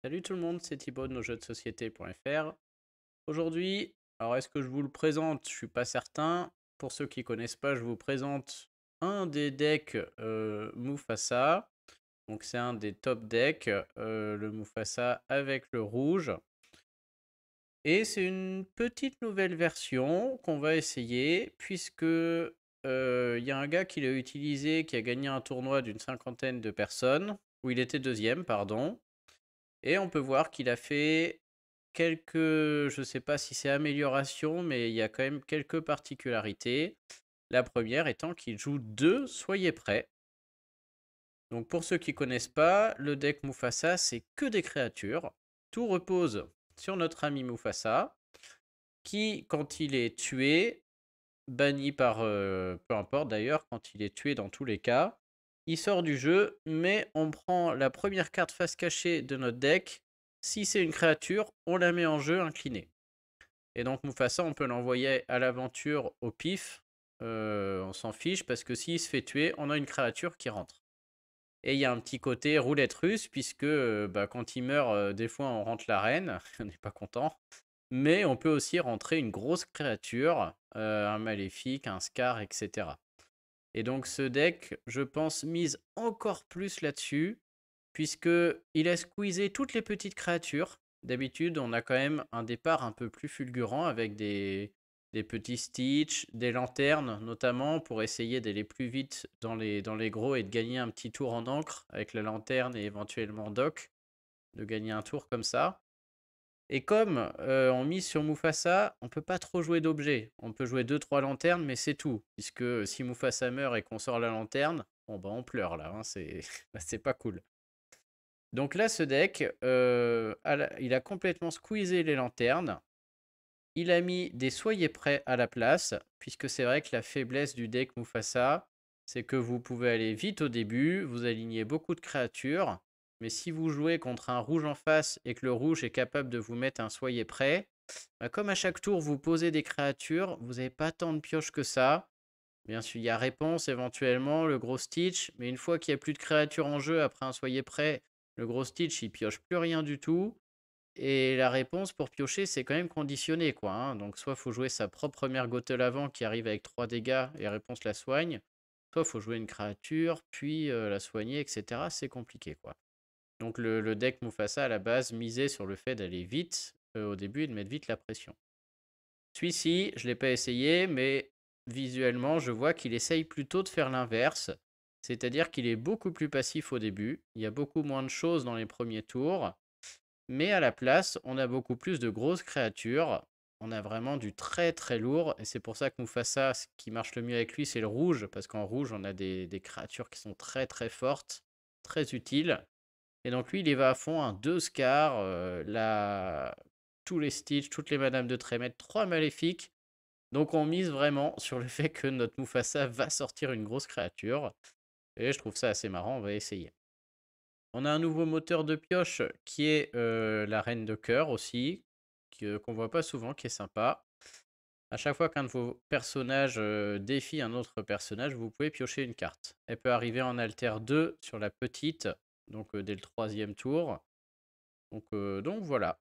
Salut tout le monde, c'est Thibaut de nosjeuxdesociété.fr. Aujourd'hui, alors est-ce que je vous le présente? Je suis pas certain. Pour ceux qui connaissent pas, je vous présente un des decks Mufasa. Donc c'est un des top decks, le Mufasa avec le rouge. Et c'est une petite nouvelle version qu'on va essayer puisque il y a un gars qui l'a utilisé, qui a gagné un tournoi d'une cinquantaine de personnes, où il était deuxième, pardon. Et on peut voir qu'il a fait quelques, je sais pas si c'est amélioration, mais il y a quand même quelques particularités. La première étant qu'il joue 2 Soyez prêts. Donc pour ceux qui connaissent pas, le deck Mufasa, c'est que des créatures. Tout repose sur notre ami Mufasa, qui, quand il est tué, banni par... peu importe d'ailleurs, quand il est tué dans tous les cas, il sort du jeu, mais on prend la première carte face cachée de notre deck. Si c'est une créature, on la met en jeu inclinée. Et donc Mufasa, on peut l'envoyer à l'aventure au pif. On s'en fiche parce que s'il se fait tuer, on a une créature qui rentre. Et il y a un petit côté roulette russe, puisque quand il meurt, des fois on rentre la reine, on n'est pas content. Mais on peut aussi rentrer une grosse créature, un maléfique, un scar, etc. Et donc ce deck, je pense, mise encore plus là-dessus, puisqu'il a squeezé toutes les petites créatures. D'habitude, on a quand même un départ un peu plus fulgurant avec des petits Stitch, des lanternes notamment, pour essayer d'aller plus vite dans les gros et de gagner un petit tour en encre avec la lanterne et éventuellement Doc, de gagner un tour comme ça. Et comme on mise sur Mufasa, on peut pas trop jouer d'objets. On peut jouer 2-3 lanternes, mais c'est tout. Puisque si Mufasa meurt et qu'on sort la lanterne, bon bah on pleure là, hein, c'est pas cool. Donc là, ce deck, il a complètement squeezé les lanternes. Il a mis des Soyez prêts à la place, puisque c'est vrai que la faiblesse du deck Mufasa, c'est que vous pouvez aller vite au début, vous alignez beaucoup de créatures, mais si vous jouez contre un rouge en face et que le rouge est capable de vous mettre un Soyez prêts, bah comme à chaque tour vous posez des créatures, vous n'avez pas tant de pioches que ça. Bien sûr, il y a réponse éventuellement, le gros Stitch, mais une fois qu'il n'y a plus de créatures en jeu après un Soyez prêts, le gros Stitch il pioche plus rien du tout. Et la réponse pour piocher, c'est quand même conditionné, quoi, hein. Donc soit faut jouer sa propre première Gothel avant qui arrive avec 3 dégâts et réponse la soigne, soit faut jouer une créature, puis la soigner, etc. C'est compliqué, quoi. Donc le deck Mufasa à la base misait sur le fait d'aller vite au début et de mettre vite la pression. Celui-ci, je ne l'ai pas essayé, mais visuellement, je vois qu'il essaye plutôt de faire l'inverse. C'est-à-dire qu'il est beaucoup plus passif au début, il y a beaucoup moins de choses dans les premiers tours, mais à la place, on a beaucoup plus de grosses créatures. On a vraiment du très très lourd. Et c'est pour ça que Mufasa, ce qui marche le mieux avec lui, c'est le rouge. Parce qu'en rouge, on a des créatures qui sont très très fortes, très utiles. Et donc lui, il y va à fond, un 2 Scar, tous les Stitch, toutes les Madames de Trémètre, 3 maléfiques. Donc on mise vraiment sur le fait que notre Mufasa va sortir une grosse créature. Et je trouve ça assez marrant, on va essayer. On a un nouveau moteur de pioche qui est la reine de cœur aussi, qu'on voit pas souvent, qui est sympa. À chaque fois qu'un de vos personnages défie un autre personnage, vous pouvez piocher une carte. Elle peut arriver en alter 2 sur la petite, donc dès le 3e tour. Donc voilà.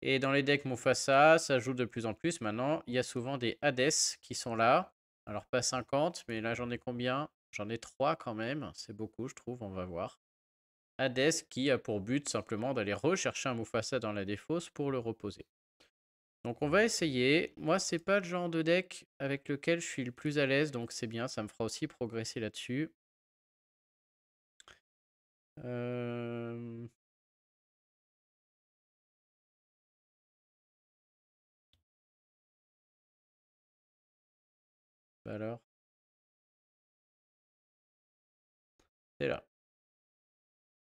Et dans les decks Mufasa, ça joue de plus en plus. Maintenant, il y a souvent des Hades qui sont là. Alors pas 50, mais là j'en ai combien? J'en ai 3 quand même. C'est beaucoup, je trouve, on va voir. Hades qui a pour but simplement d'aller rechercher un Mufasa dans la défausse pour le reposer. Donc on va essayer. Moi, c'est pas le genre de deck avec lequel je suis le plus à l'aise, donc c'est bien, ça me fera aussi progresser là-dessus. Euh... Bah alors, c'est là.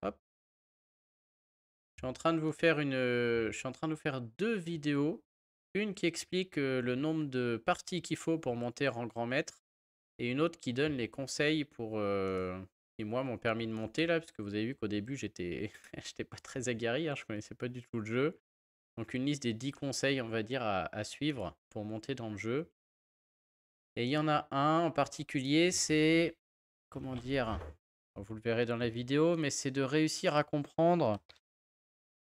Hop. Je suis en train de vous faire je suis en train de vous faire 2 vidéos. Une qui explique le nombre de parties qu'il faut pour monter rang grand maître, et une autre qui donne les conseils pour qui moi m'ont permis de monter là, parce que vous avez vu qu'au début j'étais j'étais pas très aguerri, hein, je connaissais pas du tout le jeu. Donc une liste des 10 conseils, on va dire, à suivre pour monter dans le jeu. Et il y en a un en particulier, c'est, comment dire, vous le verrez dans la vidéo, mais c'est de réussir à comprendre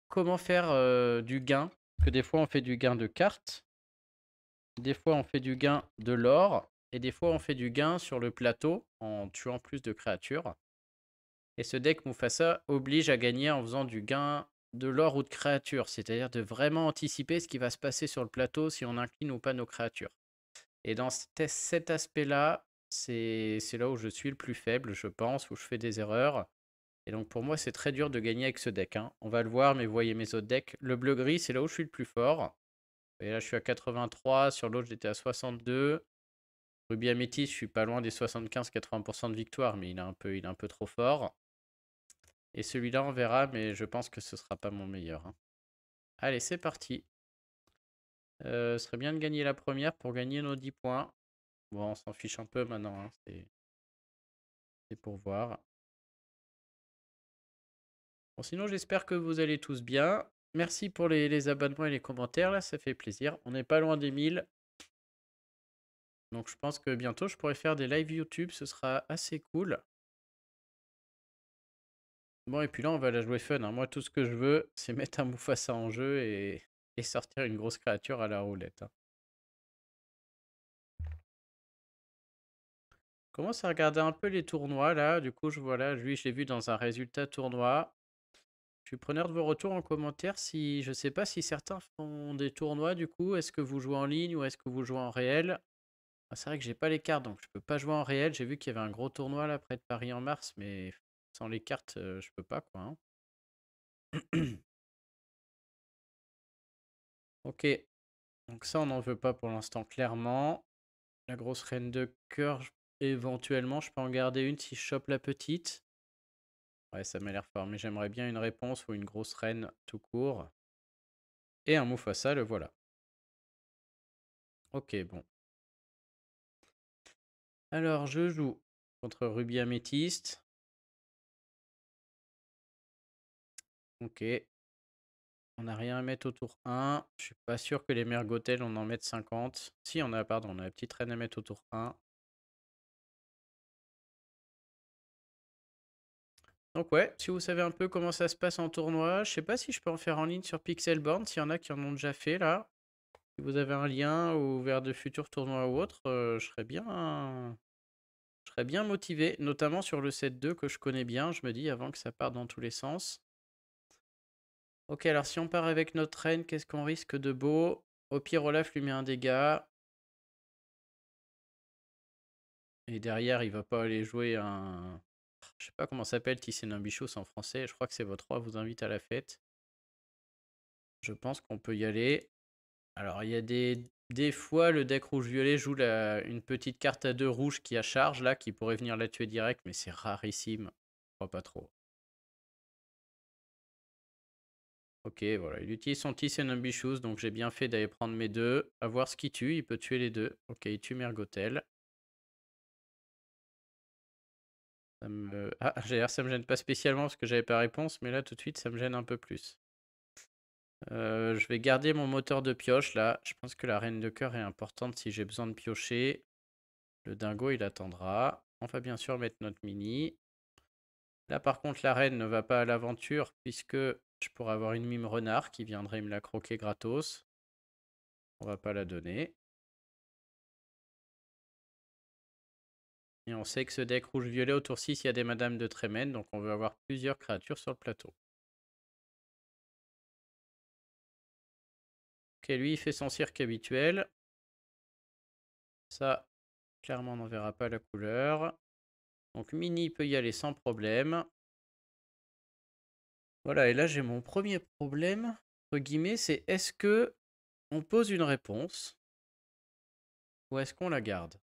comment faire du gain. Parce que des fois, on fait du gain de cartes. Des fois, on fait du gain de l'or. Et des fois, on fait du gain sur le plateau en tuant plus de créatures. Et ce deck Mufasa oblige à gagner en faisant du gain de l'or ou de créatures. C'est-à-dire de vraiment anticiper ce qui va se passer sur le plateau si on incline ou pas nos créatures. Et dans cet aspect-là, c'est là où je suis le plus faible, je pense, où je fais des erreurs. Et donc pour moi, c'est très dur de gagner avec ce deck, hein. On va le voir, mais vous voyez mes autres decks. Le bleu-gris, c'est là où je suis le plus fort. Et là, je suis à 83. Sur l'autre, j'étais à 62. Ruby Améthyste, je suis pas loin des 75-80% de victoire, mais il est un peu trop fort. Et celui-là, on verra, mais je pense que ce sera pas mon meilleur, hein. Allez, c'est parti. Ce serait bien de gagner la première pour gagner nos 10 points. Bon, on s'en fiche un peu maintenant, hein. C'est pour voir. Bon, sinon, j'espère que vous allez tous bien. Merci pour les abonnements et les commentaires, là, ça fait plaisir. On n'est pas loin des 1000. Donc je pense que bientôt, je pourrai faire des live YouTube, ce sera assez cool. Bon, et puis là, on va la jouer fun, hein. Moi, tout ce que je veux, c'est mettre un Mufasa en jeu et sortir une grosse créature à la roulette, hein. Je commence à regarder un peu les tournois, là. Du coup, je vois là, lui, je l'ai vu dans un résultat tournoi. Je suis preneur de vos retours en commentaire si je sais pas si certains font des tournois du coup. Est-ce que vous jouez en ligne ou est-ce que vous jouez en réel? Ah, c'est vrai que j'ai pas les cartes donc je peux pas jouer en réel. J'ai vu qu'il y avait un gros tournoi là près de Paris en mars, mais sans les cartes, je peux pas quoi, hein. Ok, donc ça on n'en veut pas pour l'instant clairement. La grosse reine de cœur, éventuellement je peux en garder une si je chope la petite. Ouais, ça m'a l'air fort, mais j'aimerais bien une réponse ou une grosse reine tout court. Et un Mufasa, le voilà. Ok, bon. Alors, je joue contre Ruby Améthyste. Ok. On n'a rien à mettre au tour 1. Je suis pas sûr que les Mergotel, on en mette 50. Si, on a, pardon, on a la petite reine à mettre au tour 1. Donc ouais, si vous savez un peu comment ça se passe en tournoi, je sais pas si je peux en faire en ligne sur Pixelborn, s'il y en a qui en ont déjà fait là. Si vous avez un lien ou vers de futurs tournois ou autres, je serais bien motivé, notamment sur le set 2 que je connais bien, je me dis, avant que ça parte dans tous les sens. Ok, alors si on part avec notre reine, qu'est-ce qu'on risque de beau? Au pire, Olaf lui met un dégât. Et derrière, il va pas aller jouer un... Je sais pas comment ça s'appelle, Tissénambichos en français. Je crois que c'est votre roi vous invite à la fête. Je pense qu'on peut y aller. Alors, il y a des fois, le deck rouge-violet joue une petite carte à 2 rouges qui a charge, là, qui pourrait venir la tuer direct, mais c'est rarissime. Je crois pas trop. Ok, voilà, il utilise son Tissénambichos, donc j'ai bien fait d'aller prendre mes deux. À voir ce qu'il tue, il peut tuer les deux. Ok, il tue Mergotel. Ah, ça me gêne pas spécialement parce que j'avais pas réponse, mais là tout de suite ça me gêne un peu plus. Je vais garder mon moteur de pioche là. Je pense que la reine de cœur est importante si j'ai besoin de piocher. Le dingo il attendra. On va bien sûr mettre notre mini. Là par contre la reine ne va pas à l'aventure puisque je pourrais avoir une mime renard qui viendrait me la croquer gratos. On va pas la donner. Et on sait que ce deck rouge-violet au tour 6 il y a des madames de Trémène, donc on veut avoir plusieurs créatures sur le plateau. Ok, lui il fait son cirque habituel. Ça, clairement, on n'en verra pas la couleur. Donc Mini peut y aller sans problème. Voilà, et là j'ai mon premier problème, entre guillemets, c'est est-ce que on pose une réponse ou est-ce qu'on la garde?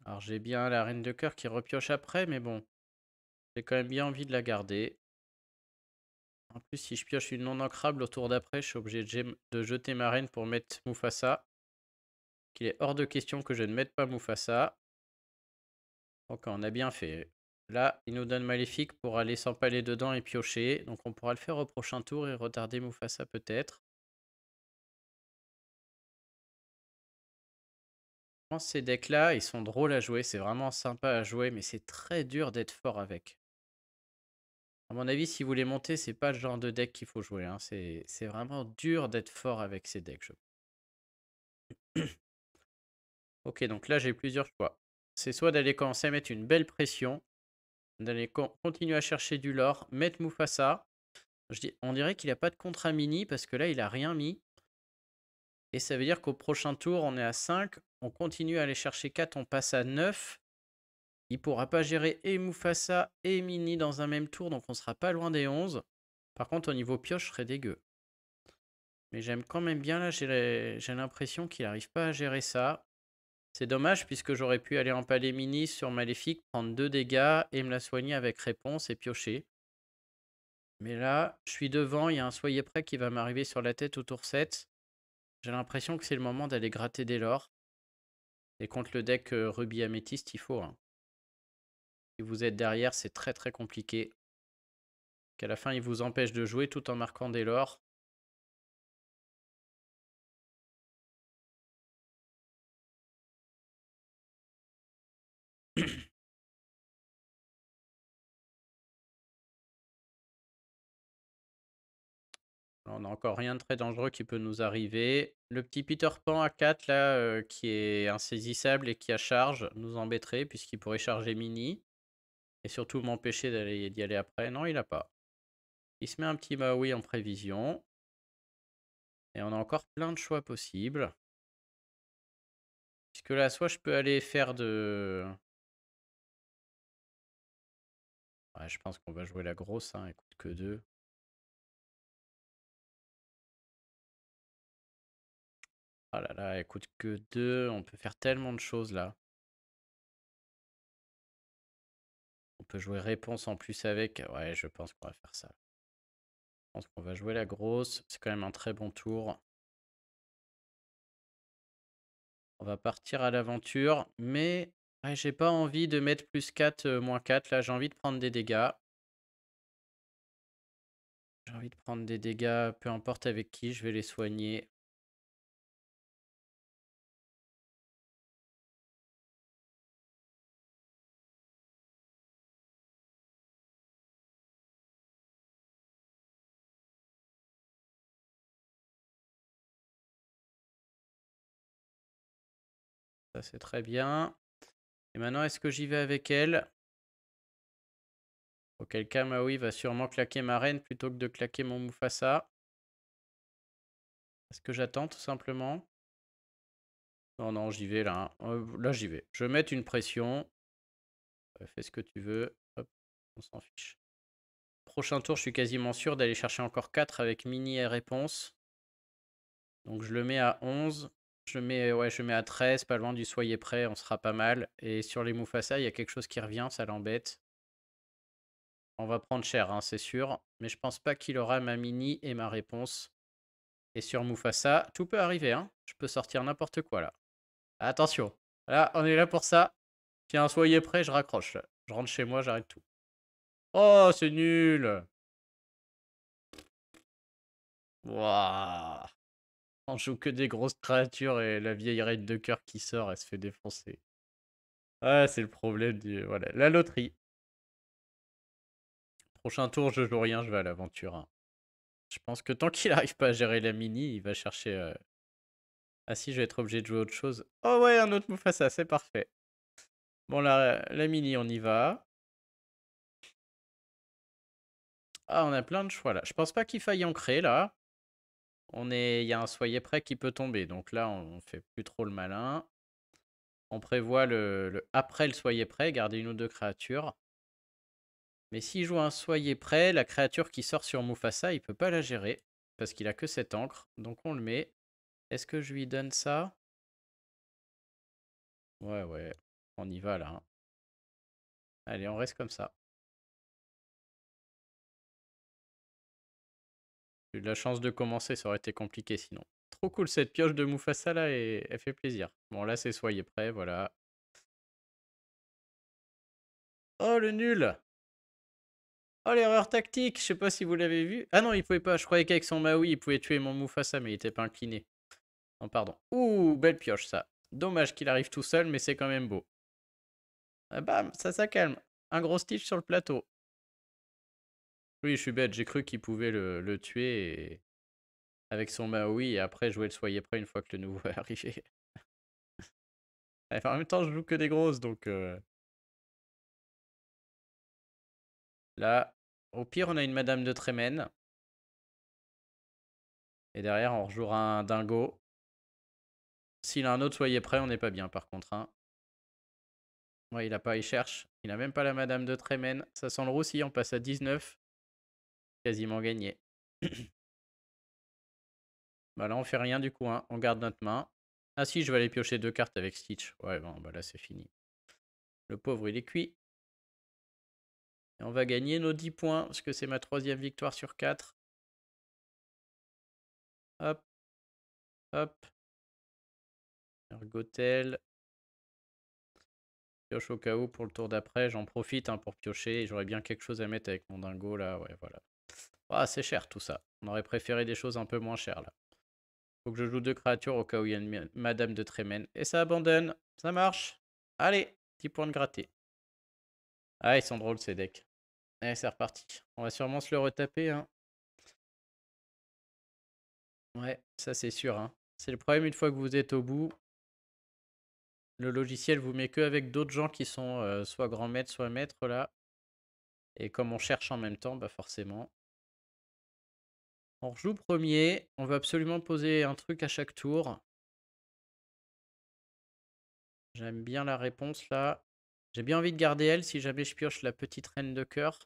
Alors j'ai bien la reine de cœur qui repioche après, mais bon, j'ai quand même bien envie de la garder. En plus, si je pioche une non ancrable au tour d'après, je suis obligé de jeter ma reine pour mettre Mufasa. Qu'il est hors de question que je ne mette pas Mufasa. Ok, on a bien fait. Là, il nous donne Maléfique pour aller s'empaler dedans et piocher. Donc on pourra le faire au prochain tour et retarder Mufasa peut-être. pense que ces decks-là, ils sont drôles à jouer. C'est vraiment sympa à jouer, mais c'est très dur d'être fort avec. À mon avis, si vous les montez, c'est pas le genre de deck qu'il faut jouer, hein. C'est vraiment dur d'être fort avec ces decks. Ok, donc là, j'ai plusieurs choix. C'est soit d'aller commencer à mettre une belle pression, d'aller continuer à chercher du lore, mettre Mufasa. On dirait qu'il n'a pas de contrat mini parce que là, il a rien mis. Et ça veut dire qu'au prochain tour, on est à 5. On continue à aller chercher 4. On passe à 9. Il pourra pas gérer et Mufasa et Mini dans un même tour. Donc on sera pas loin des 11. Par contre, au niveau pioche, je serais dégueu. Mais j'aime quand même bien. Là, j'ai l'impression qu'il n'arrive pas à gérer ça. C'est dommage puisque j'aurais pu aller empaler Mini sur Maléfique, prendre 2 dégâts et me la soigner avec réponse et piocher. Mais là, je suis devant. Il y a un soyez prêt qui va m'arriver sur la tête au tour 7. J'ai l'impression que c'est le moment d'aller gratter des lores. Et contre le deck Ruby Améthyste, il faut, hein. Si vous êtes derrière, c'est très très compliqué. Qu'à la fin, il vous empêche de jouer tout en marquant des lores. On n'a encore rien de très dangereux qui peut nous arriver. Le petit Peter Pan à 4 là, qui est insaisissable et qui a charge, nous embêterait puisqu'il pourrait charger Mini. Et surtout m'empêcher d'y aller après. Non, il n'a pas. Il se met un petit Maui en prévision. Et on a encore plein de choix possibles. Puisque là, soit je peux aller faire de... Ouais, je pense qu'on va jouer la grosse, hein, elle coûte que 2. Ah là là, elle coûte que 2. On peut faire tellement de choses là. On peut jouer réponse en plus avec. Ouais, je pense qu'on va faire ça. Je pense qu'on va jouer la grosse. C'est quand même un très bon tour. On va partir à l'aventure. Mais ouais, j'ai pas envie de mettre plus 4, moins 4. Là, j'ai envie de prendre des dégâts. J'ai envie de prendre des dégâts, peu importe avec qui, je vais les soigner. Ça, c'est très bien. Et maintenant, est-ce que j'y vais avec elle? Auquel cas, Maui va sûrement claquer ma reine plutôt que de claquer mon Mufasa. Est-ce que j'attends tout simplement? Non, non, j'y vais là, hein. Là, j'y vais. Je vais mettre une pression. Fais ce que tu veux. Hop, on s'en fiche. Prochain tour, je suis quasiment sûr d'aller chercher encore 4 avec mini et réponse. Donc je le mets à 11. Je mets à 13, pas loin du soyez prêt, on sera pas mal. Et sur les Mufasa, il y a quelque chose qui revient, ça l'embête. On va prendre cher, hein, c'est sûr. Mais je pense pas qu'il aura ma mini et ma réponse. Et sur Mufasa, tout peut arriver, hein. Je peux sortir n'importe quoi là. Attention, là, on est là pour ça. Tiens, soyez prêts, je raccroche. Je rentre chez moi, j'arrête tout. Oh, c'est nul. Waouh. On joue que des grosses créatures et la vieille reine de cœur qui sort, elle se fait défoncer. Ah, c'est le problème du... Voilà, la loterie. Prochain tour, je joue rien, je vais à l'aventure, hein. Je pense que tant qu'il n'arrive pas à gérer la mini, il va chercher... Ah si, je vais être obligé de jouer autre chose. Oh ouais, un autre Mufasa, c'est parfait. Bon, la mini, on y va. Ah, on a plein de choix là. Je pense pas qu'il faille ancrer là. Il y a un soyez prêt qui peut tomber. Donc là, on fait plus trop le malin. On prévoit le après le soyez prêt, garder une ou deux créatures. Mais s'il joue un soyez prêt, la créature qui sort sur Mufasa, il peut pas la gérer. Parce qu'il a que cette encre. Donc on le met. Est-ce que je lui donne ça? Ouais, ouais. On y va là, hein. Allez, on reste comme ça. J'ai eu de la chance de commencer, ça aurait été compliqué sinon. Trop cool cette pioche de Mufasa là et elle fait plaisir. Bon là c'est soyez prêt, voilà. Oh le nul! Oh l'erreur tactique, je sais pas si vous l'avez vu. Ah non, il pouvait pas, je croyais qu'avec son Maui il pouvait tuer mon Mufasa mais il était pas incliné. Non pardon. Ouh, belle pioche ça. Dommage qu'il arrive tout seul, mais c'est quand même beau. Ah, bam, ça calme. Un gros Stitch sur le plateau. Oui, je suis bête, j'ai cru qu'il pouvait le tuer avec son Maui et après jouer le soyez prêt une fois que le nouveau est arrivé. Enfin, en même temps, je joue que des grosses, donc là, au pire, on a une Madame de Trémène. Et derrière, on rejouera un dingo. S'il a un autre, soyez prêt, on n'est pas bien par contre. Hein. Ouais, il a pas, il cherche. Il a même pas la Madame de Trémène. Ça sent le roussi, on passe à 19. Quasiment gagné. Bah là, on fait rien du coup. Hein. On garde notre main. Ah si, je vais aller piocher 2 cartes avec Stitch. Ouais, bon, bah là, c'est fini. Le pauvre, il est cuit. Et on va gagner nos 10 points, parce que c'est ma 3e victoire sur 4. Hop. Hop. Ergotel. Pioche au cas où pour le tour d'après. J'en profite hein, pour piocher. J'aurais bien quelque chose à mettre avec mon dingo là. Ouais, voilà. Ah, c'est cher tout ça. On aurait préféré des choses un peu moins chères là. Faut que je joue 2 créatures au cas où il y a une Madame de Trémène. Et ça abandonne. Ça marche. Allez, 10 points de gratté. Ah, ils sont drôles ces decks. Allez, c'est reparti. On va sûrement se le retaper. Hein. Ouais, ça c'est sûr. Hein. C'est le problème une fois que vous êtes au bout. Le logiciel vous met que avec d'autres gens qui sont soit grand maître, soit maître là. Et comme on cherche en même temps, bah forcément. On rejoue premier. On veut absolument poser un truc à chaque tour. J'aime bien la réponse là. J'ai bien envie de garder elle si jamais je pioche la petite reine de cœur.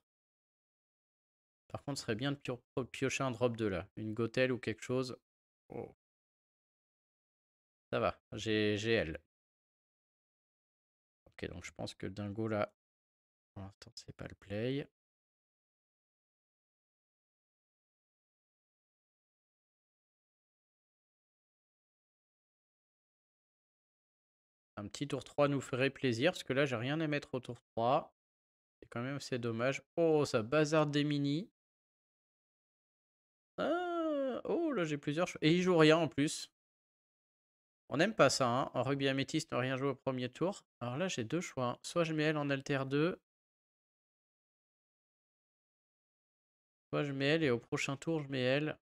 Par contre, ce serait bien de piocher un drop 2 là. Une gotelle ou quelque chose. Oh. Ça va, j'ai elle. Ok, donc je pense que le dingo là, pour l'instant, c'est pas le play. Un petit tour 3 nous ferait plaisir, parce que là, j'ai rien à mettre au tour 3. C'est quand même assez dommage. Oh, ça bazarde des mini. Ah, oh, là, j'ai plusieurs choix. Et il joue rien en plus. On n'aime pas ça, hein. En rugby améthyste, ne rien jouer au premier tour. Alors là, j'ai 2 choix. Hein. Soit je mets elle en alter 2, soit je mets elle et au prochain tour, je mets elle.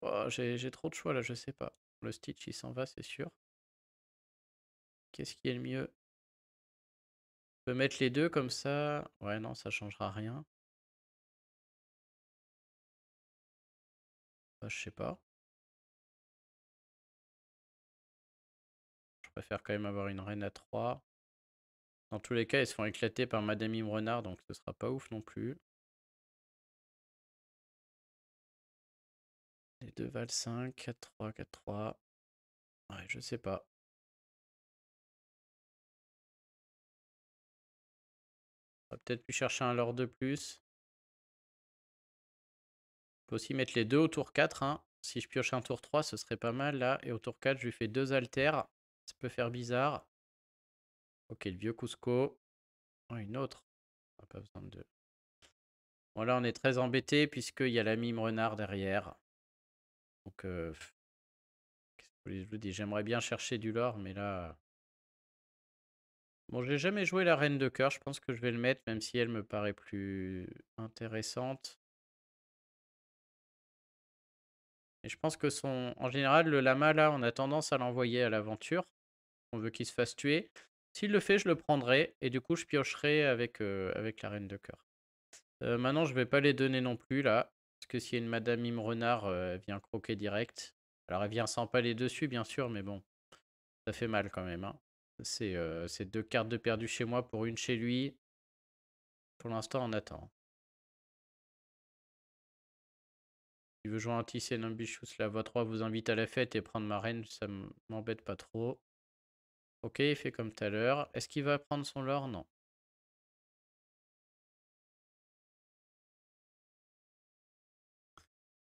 Oh, j'ai trop de choix là, je sais pas. Le Stitch, il s'en va, c'est sûr. Qu'est-ce qui est le mieux? Je peux mettre les deux comme ça. Ouais, non, ça changera rien. Bah, je sais pas. Je préfère quand même avoir une reine à 3. Dans tous les cas, ils se font éclater par Madame Im Renard, donc ce sera pas ouf non plus. Les deux valent 5, 4-3, 4-3. Ouais, je sais pas. On va peut-être lui chercher un lord de plus. Je peux aussi mettre les deux au tour 4. Hein. Si je pioche un tour 3, ce serait pas mal là. Et au tour 4, je lui fais 2 alters. Ça peut faire bizarre. Ok, le vieux Cusco. Oh, une autre. On n'a pas besoin de deux. Bon, là, on est très embêté puisqu'il y a la mime renard derrière. Donc, je vous dis, j'aimerais bien chercher du lore, mais là... Bon, j'ai jamais joué la reine de cœur. Je pense que je vais le mettre, même si elle me paraît plus intéressante. Et je pense que en général, le lama, là, on a tendance à l'envoyer à l'aventure. On veut qu'il se fasse tuer. S'il le fait, je le prendrai. Et du coup, je piocherai avec la reine de cœur. Maintenant, je vais pas les donner non plus, là. Parce que s'il y a une Madame Mime Renard, elle vient croquer direct. Alors, elle vient s'empaler dessus, bien sûr, mais bon, ça fait mal quand même. Hein. C'est 2 cartes de perdu chez moi pour une chez lui. Pour l'instant, on attend. Il veut jouer un Tissé Ambitious, la voix 3 vous invite à la fête et prendre ma reine, ça m'embête pas trop. Ok, il fait comme tout à l'heure. Est-ce qu'il va prendre son lore? Non.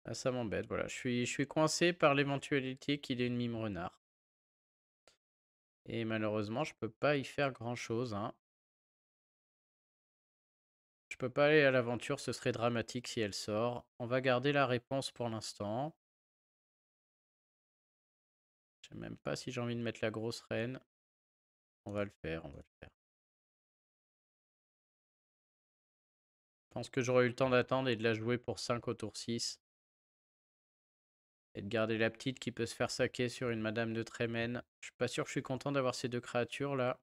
Ah, ça m'embête, voilà. Je suis coincé par l'éventualité qu'il ait une mime renard. Et malheureusement, je peux pas y faire grand-chose. Hein. Je peux pas aller à l'aventure, ce serait dramatique si elle sort. On va garder la réponse pour l'instant. sais même pas si j'ai envie de mettre la grosse reine. On va le faire, on va le faire. Je pense que j'aurais eu le temps d'attendre et de la jouer pour 5 au tour 6. Et de garder la petite qui peut se faire saquer sur une Madame de Trémène. Je suis pas sûr que je suis content d'avoir ces deux créatures là.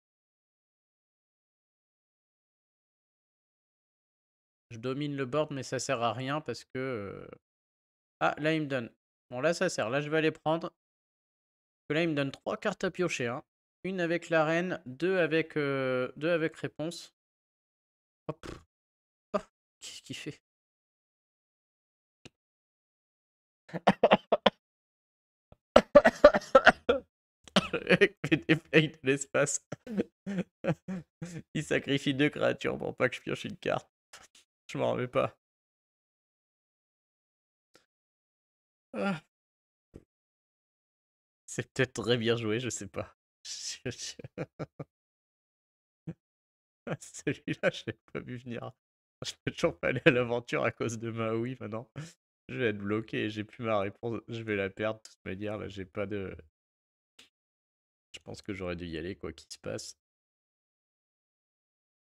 Je domine le board mais ça sert à rien parce que... Ah, là il me donne. Bon là ça sert, là je vais aller prendre. Là il me donne 3 cartes à piocher. Hein. Une avec la reine, deux avec réponse. Hop. Oh, qu'est-ce qu'il fait? Avec des feuilles de l'espace. Il sacrifie 2 créatures pour pas que je pioche une carte. Je m'en remets pas. Ah. C'est peut-être très bien joué, je sais pas. Celui-là, je l'ai pas vu venir. Je peux toujours pas aller à l'aventure à cause de Maui maintenant. Je vais être bloqué et j'ai plus ma réponse. Je vais la perdre de toute manière. Là, j'ai pas de. Je pense que j'aurais dû y aller, quoi qu'il se passe.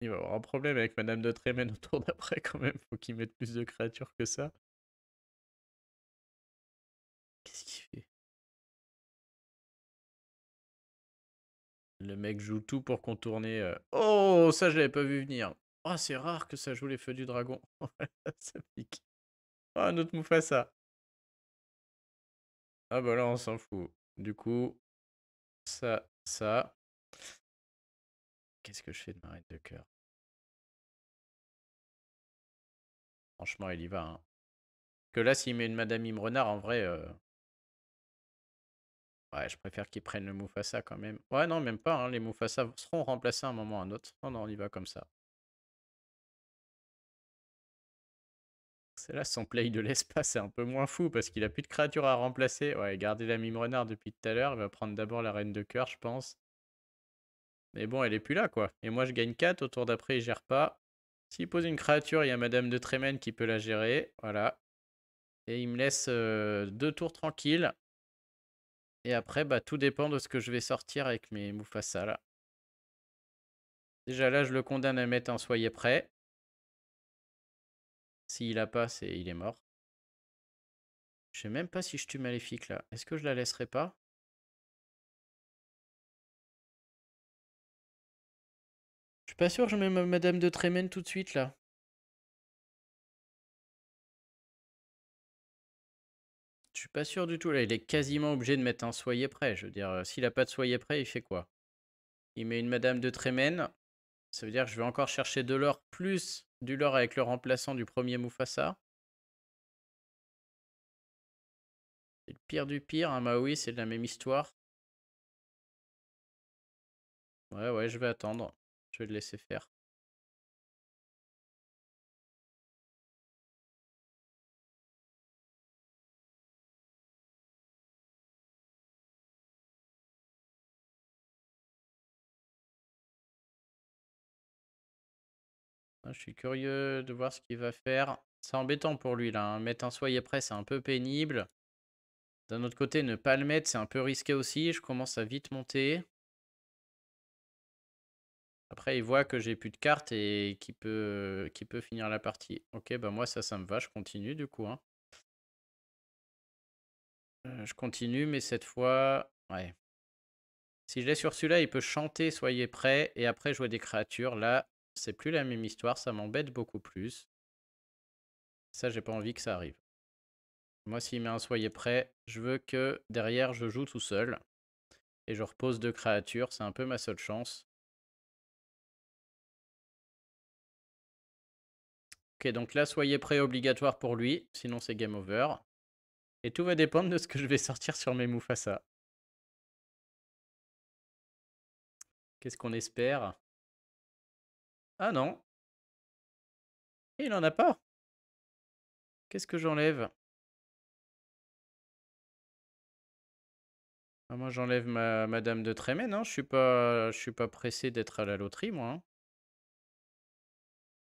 Il va avoir un problème avec Madame de Trémène au tour d'après, quand même. Faut qu'il mette plus de créatures que ça. Qu'est-ce qu'il fait? Le mec joue tout pour contourner. Oh, ça, je l'avais pas vu venir. Oh, c'est rare que ça joue les feux du dragon. Ça pique. Oh, un autre Mufasa. Ah, bah là, on s'en fout. Du coup, ça. Qu'est-ce que je fais de ma reine de cœur? Franchement, il y va. Hein. Que là, s'il met une Madame Imrenard, en vrai. Ouais, je préfère qu'il prenne le Mufasa quand même. Ouais, non, même pas. Hein, les Mufasa seront remplacés à un moment ou à un autre. Non, non, on y va comme ça. C'est là son play de l'espace, c'est un peu moins fou parce qu'il a plus de créatures à remplacer. Ouais, garder la mime renard depuis tout à l'heure. Il va prendre d'abord la reine de cœur, je pense. Mais bon, elle est plus là, quoi. Et moi, je gagne 4. Au tour d'après, il gère pas. S'il pose une créature, il y a Madame de Trémène qui peut la gérer. Voilà. Et il me laisse 2 tours tranquilles. Et après, bah, tout dépend de ce que je vais sortir avec mes Mufasa, là. Déjà là, je le condamne à mettre un soyez prêt. S'il a pas, il est mort. Je sais même pas si je tue Maléfique là. Est-ce que je la laisserai pas? Je suis pas sûr que je mets Madame de Trémène tout de suite là. Je suis pas sûr du tout là. Il est quasiment obligé de mettre un soyez prêt. Je veux dire, s'il a pas de soyez prêt, il fait quoi? Il met une Madame de Trémène. Ça veut dire que je vais encore chercher de l'or plus du lore avec le remplaçant du premier Mufasa. C'est le pire du pire, hein, Maui, c'est de la même histoire. Ouais, ouais, je vais attendre. Je vais le laisser faire. Ah, je suis curieux de voir ce qu'il va faire. C'est embêtant pour lui là. Hein. Mettre un soyez prêt, c'est un peu pénible. D'un autre côté, ne pas le mettre, c'est un peu risqué aussi. Je commence à vite monter. Après, il voit que j'ai plus de cartes et qu'il peut finir la partie. Ok, bah moi ça me va. Je continue du coup. Hein. Je continue, mais cette fois... Ouais. Si je l'ai sur celui-là, il peut chanter Soyez prêts et après jouer des créatures. Là, c'est plus la même histoire. Ça m'embête beaucoup plus. Ça, j'ai pas envie que ça arrive. Moi, s'il met un Soyez prêts, je veux que derrière, je joue tout seul. Et je repose 2 créatures. C'est un peu ma seule chance. Ok, donc là, soyez prêts obligatoire pour lui. Sinon, c'est game over. Et tout va dépendre de ce que je vais sortir sur mes Mufasa. Qu'est-ce qu'on espère? Ah non. Et il en a pas. Qu'est-ce que j'enlève? Ah, moi, j'enlève ma Madame de Trémène. Hein. Je suis pas pressé d'être à la loterie, moi. Hein.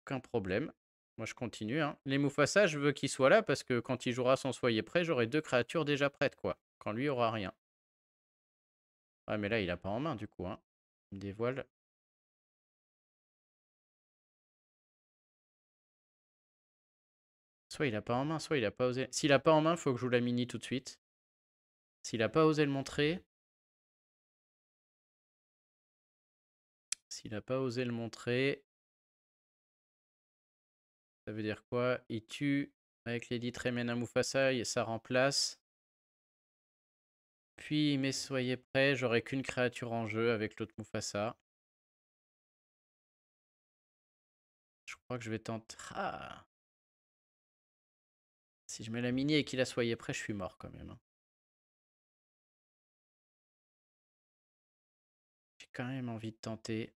Aucun problème. Moi, je continue. Hein. Les Mufasa, je veux qu'il soit là parce que quand il jouera son Soyez prêt, j'aurai 2 créatures déjà prêtes, quoi. Quand lui aura rien. Ouais, mais là, il a pas en main, du coup, hein. Il me dévoile. Soit il a pas en main, soit il a pas osé. S'il a pas en main, faut que je joue la mini tout de suite. S'il a pas osé le montrer... S'il a pas osé le montrer... Ça veut dire quoi? Il tue avec les 10 Tremen à Mufasa et ça remplace. Puis il met soyez prêt, j'aurai qu'une créature en jeu avec l'autre Mufasa. Je crois que je vais tenter... Ah. Si je mets la mini et qu'il a soyez prêt, je suis mort quand même, hein. J'ai quand même envie de tenter.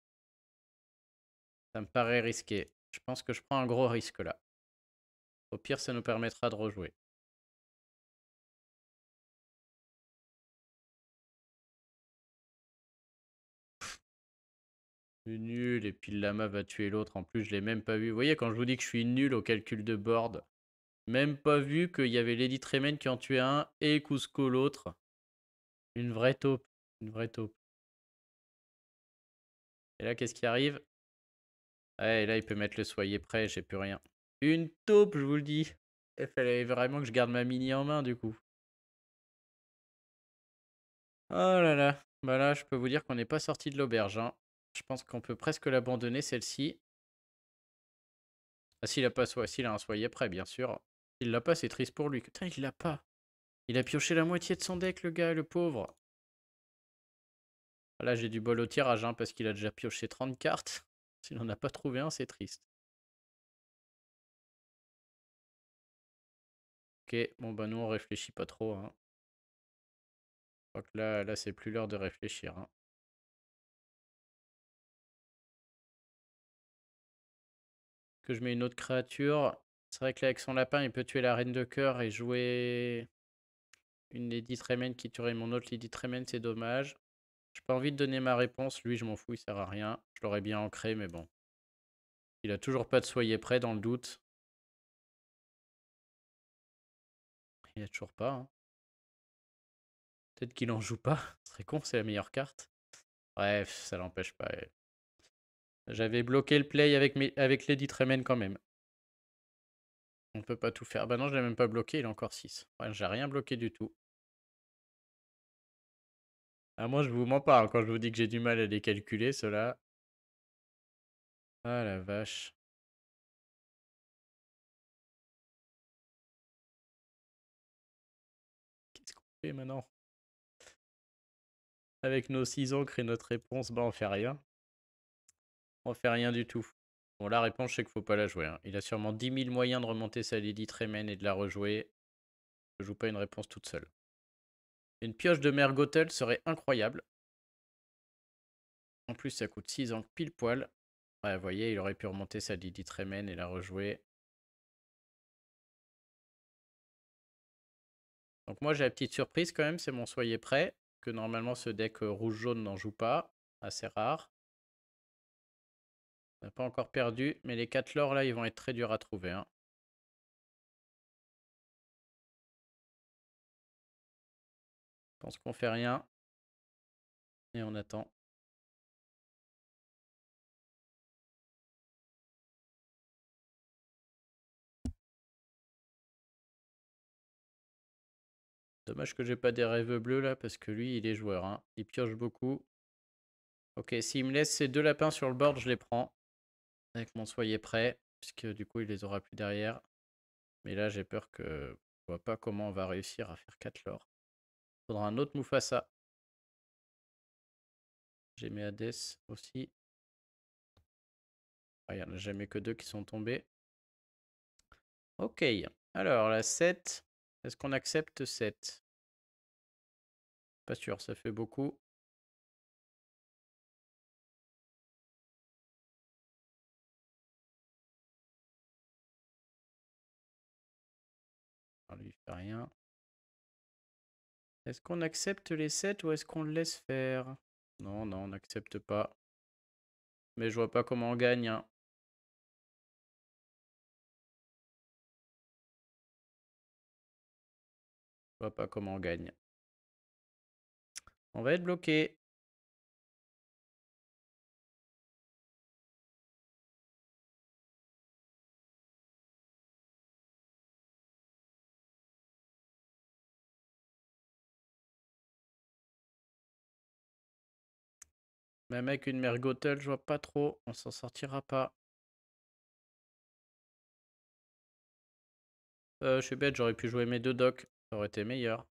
Ça me paraît risqué. Je pense que je prends un gros risque là. Au pire, ça nous permettra de rejouer. Je suis nul et puis le lama va tuer l'autre. En plus, je l'ai même pas vu. Vous voyez, quand je vous dis que je suis nul au calcul de board, même pas vu qu'il y avait Lady Tremaine qui en tuait un et Cusco l'autre. Une vraie taupe. Une vraie taupe. Et là, qu'est-ce qui arrive? Ouais, et là, il peut mettre le soyez prêt, j'ai plus rien. Une taupe, je vous le dis. Il fallait vraiment que je garde ma mini en main, du coup. Oh là là. Bah là, je peux vous dire qu'on n'est pas sorti de l'auberge, hein. Je pense qu'on peut presque l'abandonner, celle-ci. Ah, s'il a pas s'il a un soyez prêt, bien sûr. S'il l'a pas, c'est triste pour lui. Putain, il l'a pas. Il a pioché la moitié de son deck, le gars, le pauvre. Là, j'ai du bol au tirage, hein, parce qu'il a déjà pioché 30 cartes. S'il n'en a pas trouvé un, c'est triste. Ok, bon bah nous on réfléchit pas trop, hein. Je crois que là c'est plus l'heure de réfléchir, hein. Que je mets une autre créature. C'est vrai que là avec son lapin il peut tuer la reine de cœur et jouer une Lady Tremaine qui tuerait mon autre Lady Tremaine, c'est dommage. J'ai pas envie de donner ma réponse, lui je m'en fous, il sert à rien. Je l'aurais bien ancré mais bon. Il a toujours pas de soyez prêt dans le doute. Il a toujours pas, hein. Peut-être qu'il en joue pas, ce serait con, c'est la meilleure carte. Bref, ça l'empêche pas. J'avais bloqué le play avec Lady Tremaine quand même. On peut pas tout faire. Bah non, je l'ai même pas bloqué, il est encore 6. Ouais, j'ai rien bloqué du tout. Ah, moi, je vous mens pas, hein, quand je vous dis que j'ai du mal à les calculer, ceux-là. Ah la vache. Qu'est-ce qu'on fait maintenant? Avec nos 6 encres et notre réponse, bah on fait rien. On fait rien du tout. Bon, la réponse, je sais qu'il faut pas la jouer, hein. Il a sûrement 10 000 moyens de remonter sa Lady Tremaine et de la rejouer. Je joue pas une réponse toute seule. Une pioche de Mergotel serait incroyable. En plus, ça coûte 6 encres pile poil. Ouais, vous voyez, il aurait pu remonter sa Lady Tremaine et la rejouer. Donc moi j'ai la petite surprise quand même, c'est mon soyez prêt, que normalement ce deck rouge-jaune n'en joue pas, assez rare. On n'a pas encore perdu, mais les 4 lords là ils vont être très durs à trouver, hein. Je pense qu'on fait rien. Et on attend. Dommage que j'ai pas des rêves bleus là, parce que lui il est joueur, hein. Il pioche beaucoup. Ok, s'il me laisse ces 2 lapins sur le board, je les prends. Avec mon soyez prêt, puisque du coup il les aura plus derrière. Mais là j'ai peur que je vois pas comment on va réussir à faire 4 lords. Faudra un autre Mufasa. J'ai mes Hades aussi. Ah, il n'y en a jamais que 2 qui sont tombés. Ok, alors la 7. Est-ce qu'on accepte 7? Pas sûr, ça fait beaucoup. On lui fait rien. Est-ce qu'on accepte les 7 ou est-ce qu'on le laisse faire? Non, non, on n'accepte pas. Mais je vois pas comment on gagne, hein. Je vois pas comment on gagne. On va être bloqué. Même avec une Mergotel, je vois pas trop. On s'en sortira pas. Je suis bête, j'aurais pu jouer mes 2 docks. Ça aurait été meilleur.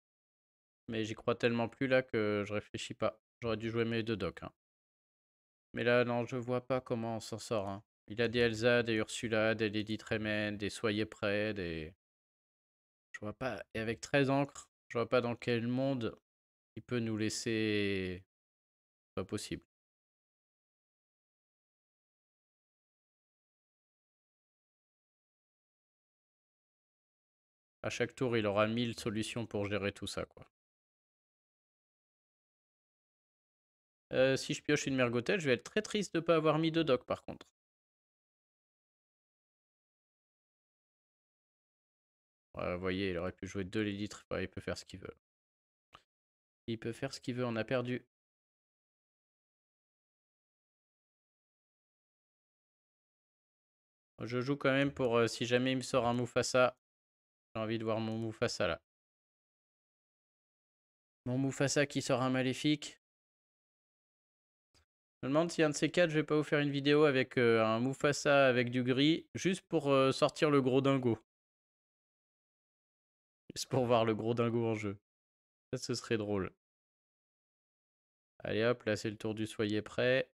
Mais j'y crois tellement plus là que je réfléchis pas. J'aurais dû jouer mes 2 docks, hein. Mais là, non, je vois pas comment on s'en sort, hein. Il a des Elsa, des Ursula, des Lady Tremaine, des Soyez prêts, des... Je vois pas... Et avec 13 encres, je vois pas dans quel monde il peut nous laisser... Pas possible. À chaque tour, il aura 1000 solutions pour gérer tout ça, quoi. Si je pioche une Mergotel, je vais être très triste de pas avoir mis de dock, par contre. Ouais, vous voyez, il aurait pu jouer 2 litres. Ouais, il peut faire ce qu'il veut. Il peut faire ce qu'il veut, on a perdu. Je joue quand même pour si jamais il me sort un Mufasa. J'ai envie de voir mon Mufasa là. Mon Mufasa qui sort un maléfique. Je me demande si un de ces quatre, je vais pas vous faire une vidéo avec un Mufasa avec du gris, juste pour sortir le gros dingo. Juste pour voir le gros dingo en jeu. Ça, ce serait drôle. Allez hop, là c'est le tour du soyez prêt.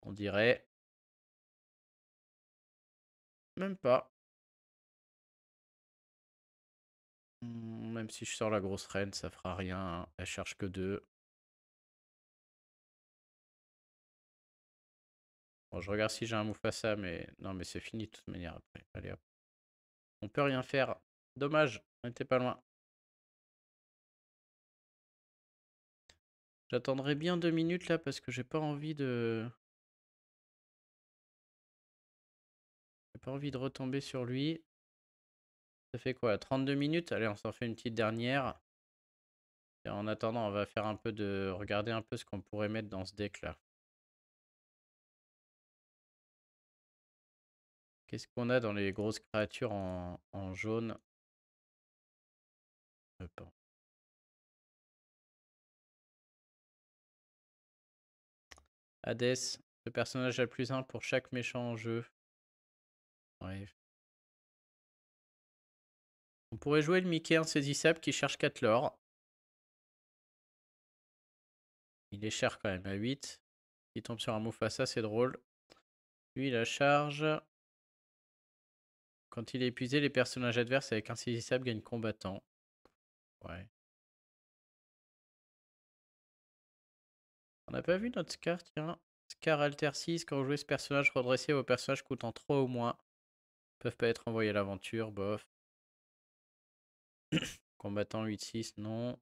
On dirait. Même pas. Même si je sors la grosse reine, ça fera rien, hein. Elle cherche que 2. Bon, je regarde si j'ai un Mufasa, mais non, mais c'est fini de toute manière après. Allez hop. On peut rien faire. Dommage, on était pas loin. J'attendrai bien 2 minutes là parce que j'ai pas envie de... J'ai pas envie de retomber sur lui. Ça fait quoi, 32 minutes? Allez, on s'en fait une petite dernière. Et en attendant, on va faire un peu de... Regarder un peu ce qu'on pourrait mettre dans ce deck là. Qu'est-ce qu'on a dans les grosses créatures en jaune? Pas. Hades, le personnage à plus 1 pour chaque méchant en jeu. Ouais. On pourrait jouer le Mickey insaisissable qui cherche 4 lore. Il est cher quand même à 8. Il tombe sur un Mufasa, c'est drôle. Lui, la charge. Quand il est épuisé, les personnages adverses avec insaisissable gagnent combattant. Ouais. On n'a pas vu notre Scar, tiens. Scar Alter 6, quand vous jouez ce personnage redressé, vos personnages coûtant 3 ou moins. Peuvent pas être envoyés à l'aventure, bof. Combattant 8-6, non.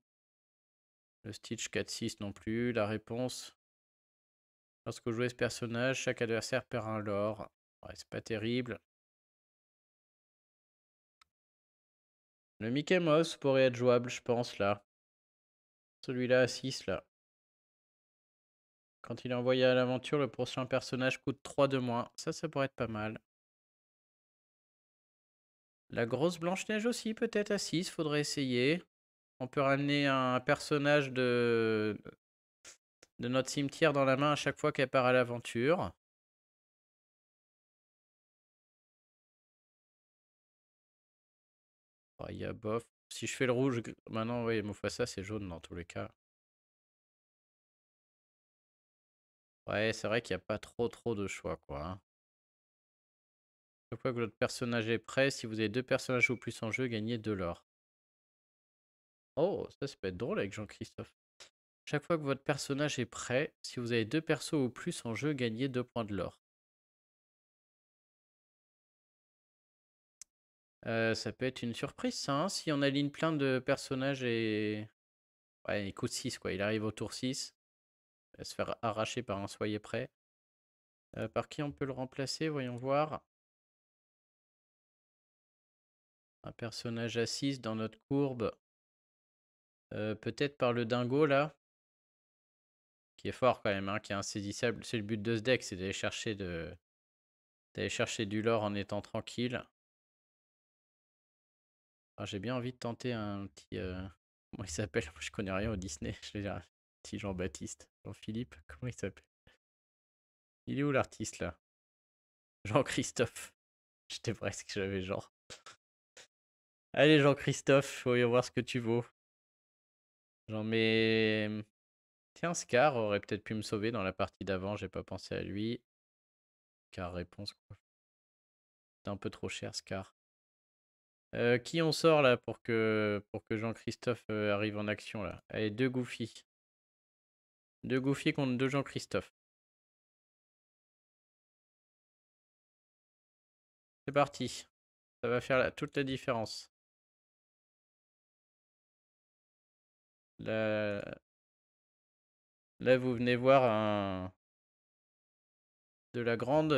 Le Stitch 4-6 non plus. La réponse. Lorsque vous jouez ce personnage, chaque adversaire perd un lore. Ouais, c'est pas terrible. Le Mickey Mouse pourrait être jouable, je pense, là. Celui-là à 6, là. Quand il est envoyé à l'aventure, le prochain personnage coûte 3 de moins. Ça pourrait être pas mal. La grosse Blanche-Neige aussi, peut-être à 6, faudrait essayer. On peut ramener un personnage de notre cimetière dans la main à chaque fois qu'elle part à l'aventure. Oh, il y a bof. Si je fais le rouge, maintenant, oui, Mufasa, c'est jaune dans tous les cas. Ouais, c'est vrai qu'il n'y a pas trop de choix, quoi, hein. Chaque fois que votre personnage est prêt, si vous avez 2 personnages ou plus en jeu, gagnez 2 l'or. Oh, ça peut être drôle avec Jean-Christophe. Chaque fois que votre personnage est prêt, si vous avez 2 persos ou plus en jeu, gagnez 2 points de l'or. Ça peut être une surprise, ça, hein, si on aligne plein de personnages et... Ouais, il coûte 6, quoi. Il arrive au tour 6. Il va se faire arracher par un soyez prêt. Par qui on peut le remplacer? Voyons voir. Un personnage à 6 dans notre courbe. Peut-être par le dingo, là. Qui est fort quand même, hein, qui est insaisissable. C'est le but de ce deck, c'est d'aller chercher du lore en étant tranquille. Ah, j'ai bien envie de tenter un petit... Comment il s'appelle? Je connais rien au Disney. Petit Jean-Baptiste. Jean-Philippe, comment il s'appelle? Il est où l'artiste là? Jean-Christophe. J'étais presque, j'avais genre. Allez Jean-Christophe, faut y voir ce que tu vaux. J'en mets. Tiens, Scar aurait peut-être pu me sauver dans la partie d'avant, j'ai pas pensé à lui. Car réponse quoi. C'est un peu trop cher, Scar. Qui on sort là pour que Jean-Christophe arrive en action là? Allez, 2 Goofy. 2 Goofy contre 2 Jean-Christophe. C'est parti. Ça va faire toute la différence. Là, vous venez voir de la grande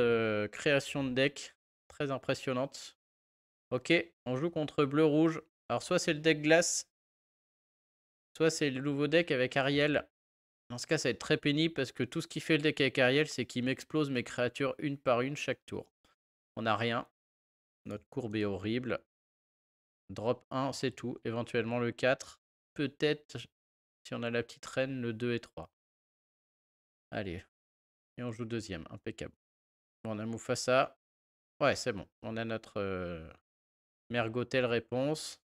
création de deck. Très impressionnante. Ok, on joue contre bleu-rouge. Alors soit c'est le deck glace, soit c'est le nouveau deck avec Ariel. Dans ce cas, ça va être très pénible parce que tout ce qui fait le deck avec Ariel, c'est qu'il m'explose mes créatures une par une chaque tour. On n'a rien. Notre courbe est horrible. Drop 1, c'est tout. Éventuellement le 4. Peut-être, si on a la petite reine, le 2 et 3. Allez. Et on joue deuxième. Impeccable. Bon, on a Mufasa. Ouais, c'est bon. On a notre Mergotel réponse.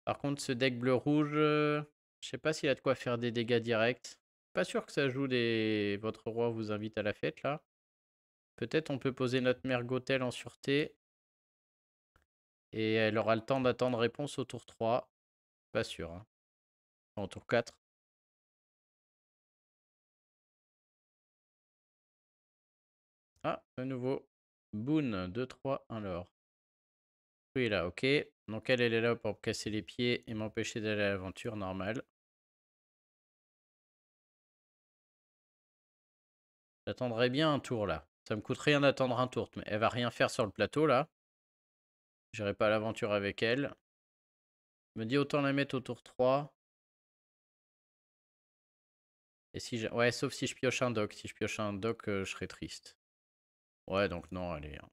Par contre, ce deck bleu-rouge, je sais pas s'il a de quoi faire des dégâts directs. Pas sûr que ça joue des... Votre roi vous invite à la fête, là. Peut-être on peut poser notre Mergotel en sûreté. Et elle aura le temps d'attendre réponse au tour 3. Pas sûr. Hein. Enfin, au tour 4. Ah, de nouveau. Boon, 2, 3, 1 l'or. Oui, là, ok. Donc elle est là pour me casser les pieds et m'empêcher d'aller à l'aventure, normal. J'attendrai bien un tour, là. Ça me coûte rien d'attendre un tour, mais elle va rien faire sur le plateau, là. J'irai pas à l'aventure avec elle. Je me dis autant la mettre au tour 3. Et si ouais, sauf si je pioche un doc. Si je pioche un doc, je serai triste. Ouais, donc non, allez. On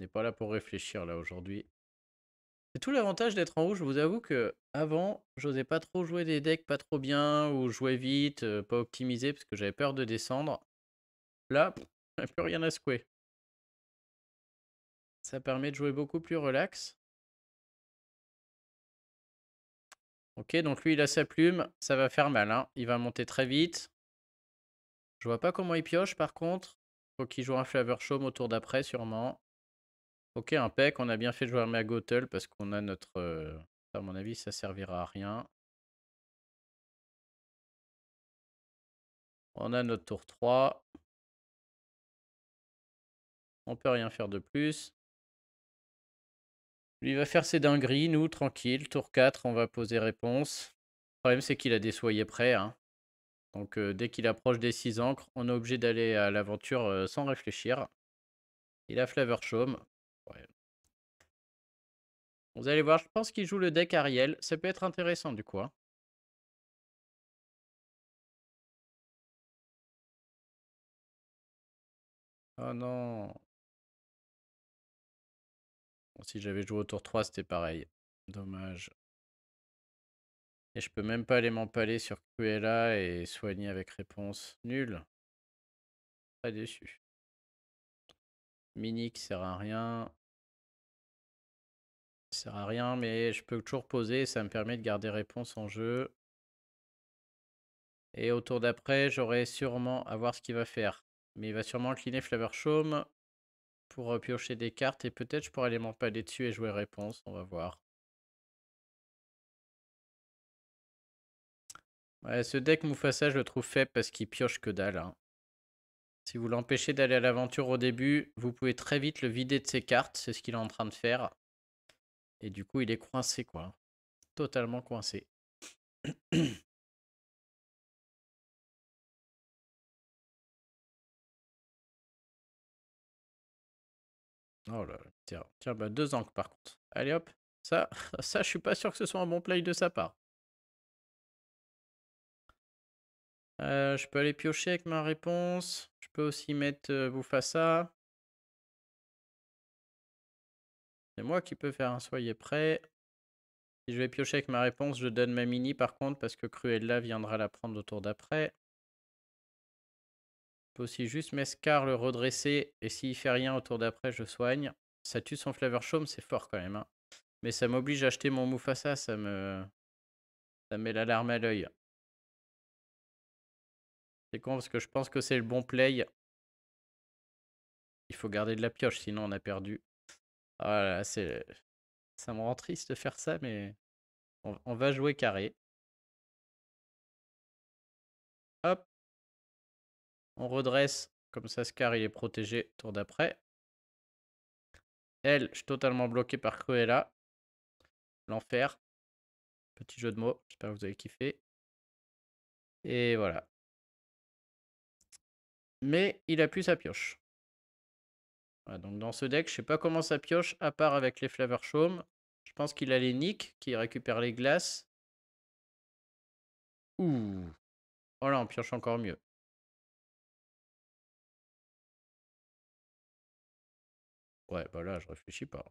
n'est pas là pour réfléchir, là, aujourd'hui. C'est tout l'avantage d'être en haut. Je vous avoue que avant, j'osais pas trop jouer des decks pas trop bien ou jouer vite, pas optimisé parce que j'avais peur de descendre. Là, il n'y a plus rien à secouer. Ça permet de jouer beaucoup plus relax. Ok, donc lui, il a sa plume. Ça va faire mal. Hein. Il va monter très vite. Je vois pas comment il pioche, par contre. Faut qu'il joue un Flavor Chaume au tour d'après, sûrement. Ok, impec. On a bien fait de jouer un Magotel parce qu'on a notre... à mon avis, ça servira à rien. On a notre tour 3. On peut rien faire de plus. Lui, il va faire ses dingueries. Nous, tranquille. Tour 4, on va poser réponse. Le problème, c'est qu'il a des soyers prêts. Hein. Donc, dès qu'il approche des 6 ancres, on est obligé d'aller à l'aventure sans réfléchir. Il a Flavor Chaume. Ouais. Vous allez voir, je pense qu'il joue le deck Ariel. Ça peut être intéressant, du coup. Hein. Oh non. Bon, si j'avais joué au tour 3, c'était pareil. Dommage. Et je peux même pas aller m'empaler sur Cruella et soigner avec réponse. Nul. Très déçu. Mini qui sert à rien. Ça sert à rien, mais je peux toujours poser. Ça me permet de garder réponse en jeu. Et au tour d'après, j'aurai sûrement à voir ce qu'il va faire. Mais il va sûrement incliner Flavor Chaume pour piocher des cartes. Et peut-être je pourrais aller m'empaler dessus et jouer réponse. On va voir. Ouais, ce deck Mufasa, je le trouve faible parce qu'il pioche que dalle. Hein. Si vous l'empêchez d'aller à l'aventure au début, vous pouvez très vite le vider de ses cartes. C'est ce qu'il est en train de faire. Et du coup, il est coincé, quoi. Totalement coincé. Oh là là. Tiens, bah 2 ancres par contre. Allez hop. Ça, ça, je suis pas sûr que ce soit un bon play de sa part. Je peux aller piocher avec ma réponse. Je peux aussi mettre Mufasa. C'est moi qui peux faire un soyez prêt. Si je vais piocher avec ma réponse, je donne ma mini par contre, parce que Cruella viendra la prendre au tour d'après. Je peux aussi juste Mescar le redresser, et s'il fait rien au tour d'après, je soigne. Ça tue son Flavor Chaume, c'est fort quand même. Hein. Mais ça m'oblige à acheter mon Mufasa, ça me met l'alarme à l'œil. C'est con parce que je pense que c'est le bon play. Il faut garder de la pioche, sinon on a perdu. Voilà, ça me rend triste de faire ça, mais on va jouer carré. Hop. On redresse. Comme ça, Scar, il est protégé. Tour d'après. Elle, je suis totalement bloqué par Cruella. L'enfer. Petit jeu de mots. J'espère que vous avez kiffé. Et voilà. Mais il a plus sa pioche. Voilà, donc dans ce deck, je sais pas comment ça pioche, à part avec les Flavor Chaume. Je pense qu'il a les Nick qui récupèrent les glaces. Ouh. Oh là, on pioche encore mieux. Ouais, bah là, je réfléchis pas.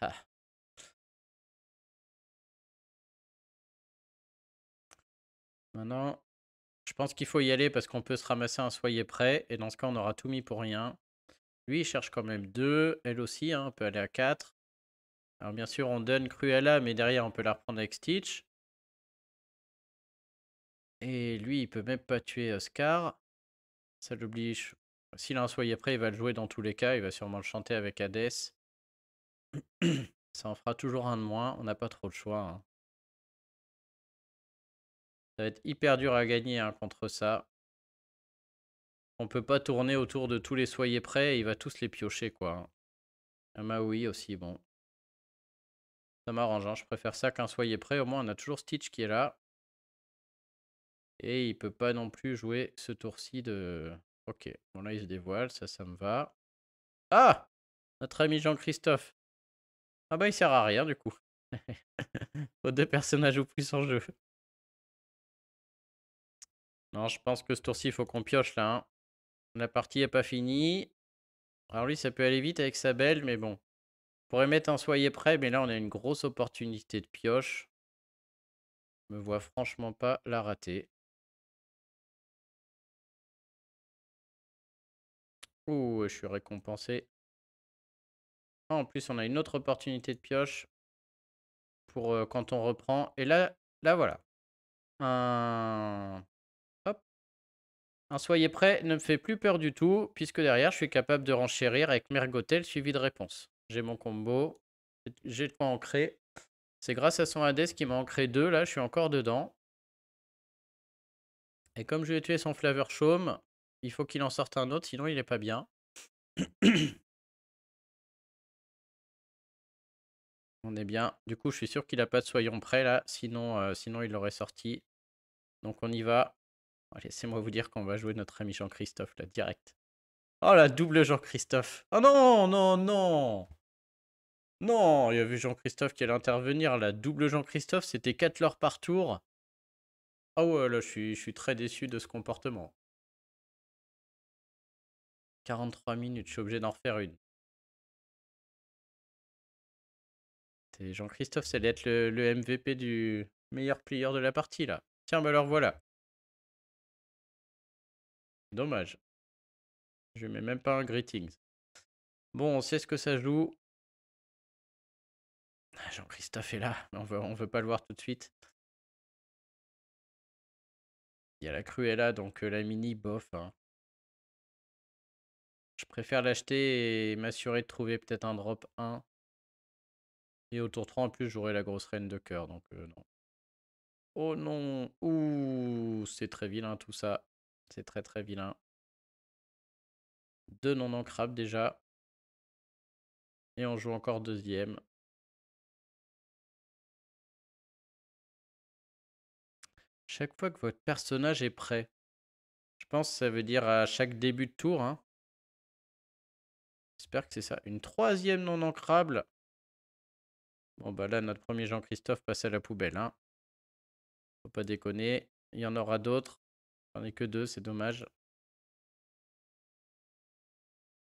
Ah. Maintenant, je pense qu'il faut y aller parce qu'on peut se ramasser un soyez prêt. Et dans ce cas, on aura tout mis pour rien. Lui, il cherche quand même 2. Elle aussi, hein, on peut aller à 4. Alors bien sûr, on donne Cruella, mais derrière, on peut la reprendre avec Stitch. Et lui, il peut même pas tuer Oscar. Ça l'oblige. S'il a un soyez prêt, il va le jouer dans tous les cas. Il va sûrement le chanter avec Hades. Ça en fera toujours un de moins. On n'a pas trop le choix. Hein. Ça va être hyper dur à gagner hein, contre ça. On peut pas tourner autour de tous les soyez prêts. Il va tous les piocher, quoi. Un Maui aussi, bon. Ça m'arrange, hein. Je préfère ça qu'un soyez prêt. Au moins, on a toujours Stitch qui est là. Et il peut pas non plus jouer ce tour-ci de... Ok, bon là il se dévoile, ça me va. Ah! Notre ami Jean-Christophe. Ah bah il sert à rien du coup. Vos deux personnages ou plus en jeu. Non, je pense que ce tour-ci, il faut qu'on pioche là. Hein. La partie est pas finie. Alors lui, ça peut aller vite avec sa belle, mais bon. On pourrait mettre un soyez prêt, mais là on a une grosse opportunité de pioche. Je me vois franchement pas la rater. Ouh, je suis récompensé. Ah, en plus, on a une autre opportunité de pioche pour quand on reprend. Et là voilà. Un... Hop. Un soyez prêt ne me fait plus peur du tout, puisque derrière, je suis capable de renchérir avec Mergotel suivi de réponse. J'ai mon combo. J'ai de quoi ancrer. C'est grâce à son Hades qui m'a ancré 2. Là, je suis encore dedans. Et comme je lui ai tué son Flavor Chaume, il faut qu'il en sorte un autre, sinon il est pas bien. On est bien. Du coup, je suis sûr qu'il a pas de soyons prêts là, sinon il l'aurait sorti. Donc on y va. Laissez-moi vous dire qu'on va jouer notre ami Jean-Christophe là, direct. Oh la double Jean-Christophe. Oh non, non, non. Non, il y avait Jean-Christophe qui allait intervenir. La double Jean-Christophe, c'était 4 leurs par tour. Ah ouais, là, je suis très déçu de ce comportement. 43 minutes, je suis obligé d'en refaire une. Jean-Christophe, ça allait être le MVP du meilleur player de la partie, là. Tiens, bah alors voilà. Dommage. Je mets même pas un greetings. Bon, on sait ce que ça joue. Ah, Jean-Christophe est là, mais on veut pas le voir tout de suite. Il y a la Cruella, donc la mini, bof. Hein. Je préfère l'acheter et m'assurer de trouver peut-être un drop 1. Et au tour 3, en plus, j'aurai la grosse reine de cœur, donc non. Oh non. Ouh, c'est très vilain tout ça. C'est très très vilain. 2 non ancrables déjà. Et on joue encore deuxième. Chaque fois que votre personnage est prêt. Je pense que ça veut dire à chaque début de tour. Hein. J'espère que c'est ça. Une troisième non ancrable. Bon bah là, notre premier Jean-Christophe passe à la poubelle. Hein. Faut pas déconner. Il y en aura d'autres. J'en ai que 2, c'est dommage.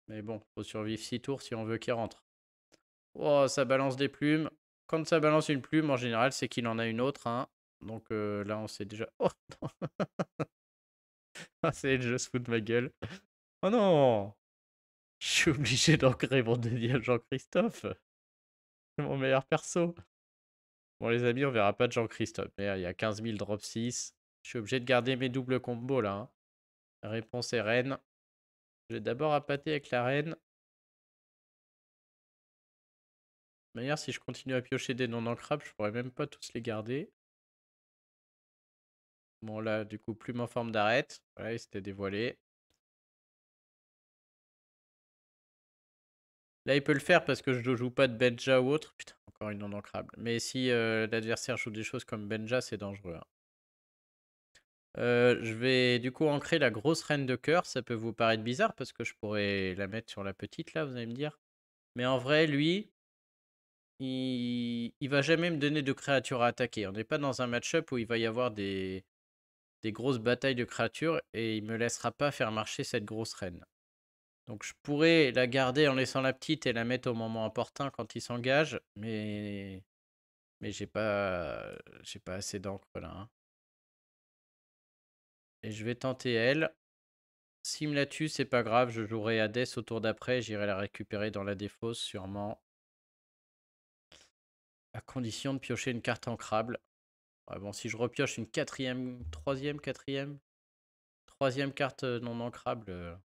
Mais bon, faut survivre 6 tours si on veut qu'il rentre. Oh, ça balance des plumes. Quand ça balance une plume, en général, c'est qu'il en a une autre, hein. Donc là, on sait déjà... Oh non. Ah, c'est le jeu se fout de ma gueule. Oh non. Je suis obligé d'ancrer mon deuxième Jean-Christophe. C'est mon meilleur perso. Bon, les amis, on verra pas de Jean-Christophe. Mais il y a 15 000 drop 6. Je suis obligé de garder mes doubles combos là, hein. Réponse est reine. Je vais d'abord appâter avec la reine. D'ailleurs, si je continue à piocher des non ancrables, je pourrais même pas tous les garder. Bon, là, du coup, plume en forme d'arête. Voilà, il s'était dévoilé. Là, il peut le faire parce que je ne joue pas de Benja ou autre. Putain, encore une non ancrable. Mais si l'adversaire joue des choses comme Benja, c'est dangereux, hein. Je vais du coup ancrer la grosse reine de cœur. Ça peut vous paraître bizarre parce que je pourrais la mettre sur la petite là, vous allez me dire. Mais en vrai, lui, il va jamais me donner de créatures à attaquer. On n'est pas dans un match-up où il va y avoir des grosses batailles de créatures et il me laissera pas faire marcher cette grosse reine. Donc je pourrais la garder en laissant la petite et la mettre au moment opportun quand il s'engage, mais j'ai pas assez d'encre là, hein. Et je vais tenter elle. S'il me la tue, c'est pas grave, je jouerai Hades au tour d'après, j'irai la récupérer dans la défausse sûrement. À condition de piocher une carte ancrable. Ouais, bon, si je repioche une troisième carte non ancrable,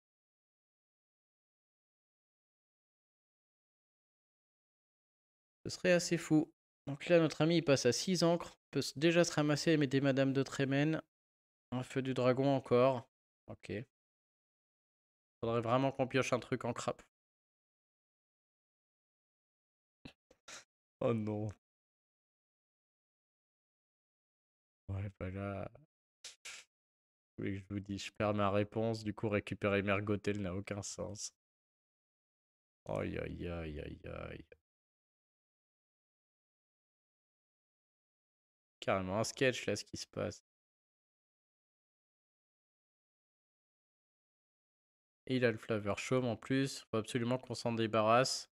ce serait assez fou. Donc là, notre ami, il passe à 6 encres. On peut déjà se ramasser mais des Madame de Trémène. Un feu du dragon encore. Ok. Faudrait vraiment qu'on pioche un truc ancrable. Oh non. Ouais, bah là, oui, je vous dis, je perds ma réponse. Du coup, récupérer Mergotel n'a aucun sens. Aïe, aïe, aïe, aïe, aïe. Carrément un sketch là, ce qui se passe. Et il a le Flavor Chaume en plus. Faut absolument qu'on s'en débarrasse.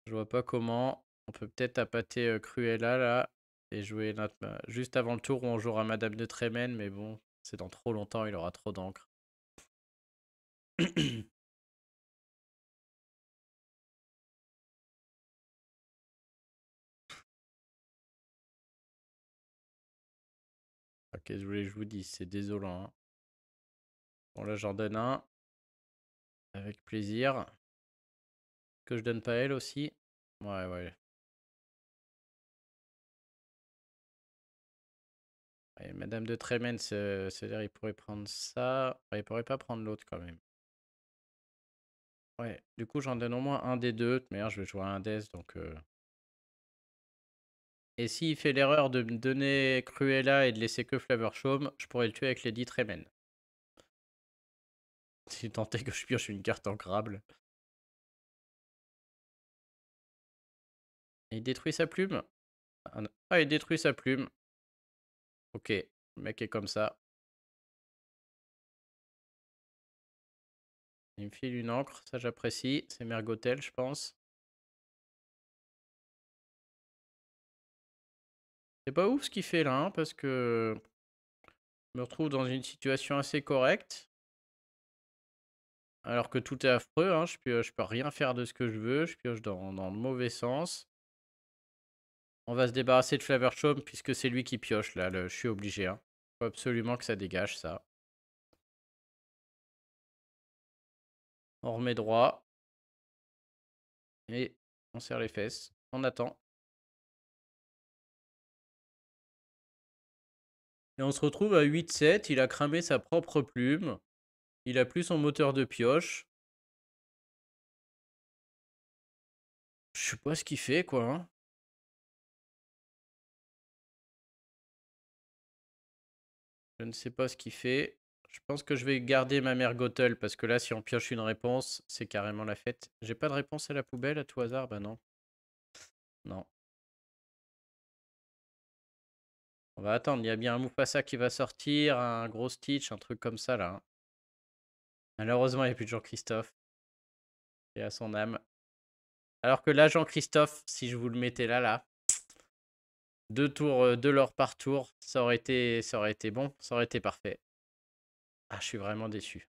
Je vois pas comment. On peut peut-être appâter Cruella là. Et jouer notre... juste avant le tour où on jouera Madame de Trémène. Mais bon, c'est dans trop longtemps, il aura trop d'encre. Ok, je vous dis, c'est désolant, hein. Bon, là, j'en donne un. Avec plaisir. Que je donne pas elle aussi. Ouais, ouais. Ouais, Madame de Trémène, c'est-à-dire il pourrait prendre ça. Ouais, il pourrait pas prendre l'autre quand même. Ouais, du coup, j'en donne au moins un des deux. Mais je vais jouer un Death, donc... Et s'il fait l'erreur de me donner Cruella et de laisser que Flavor Chaume, je pourrais le tuer avec Lady Trémène. Si tant est que je pioche une carte ancrable. Et il détruit sa plume. Ah, il détruit sa plume. Ok, le mec est comme ça. Il me file une encre, ça j'apprécie. C'est Mergotel, je pense. C'est pas ouf ce qu'il fait là, hein, parce que je me retrouve dans une situation assez correcte. Alors que tout est affreux, hein, je peux rien faire de ce que je veux. Je pioche dans le mauvais sens. On va se débarrasser de Flavor Chaume puisque c'est lui qui pioche là. Je suis obligé, hein. Faut absolument que ça dégage ça. On remet droit. Et on serre les fesses. On attend. Et on se retrouve à 8-7. Il a cramé sa propre plume. Il a plus son moteur de pioche. Je sais pas ce qu'il fait, quoi, hein. Je ne sais pas ce qu'il fait. Je pense que je vais garder ma mère Gothel parce que là, si on pioche une réponse, c'est carrément la fête. J'ai pas de réponse à la poubelle à tout hasard? Bah non. Non. On va attendre, il y a bien un Mufasa qui va sortir, un gros Stitch, un truc comme ça là, hein. Malheureusement, il n'y a plus de Jean-Christophe. Et à son âme. Alors que là, Jean-Christophe, si je vous le mettais là, 2 tours, 2 lore par tour, ça aurait été bon, ça aurait été parfait. Ah, je suis vraiment déçu.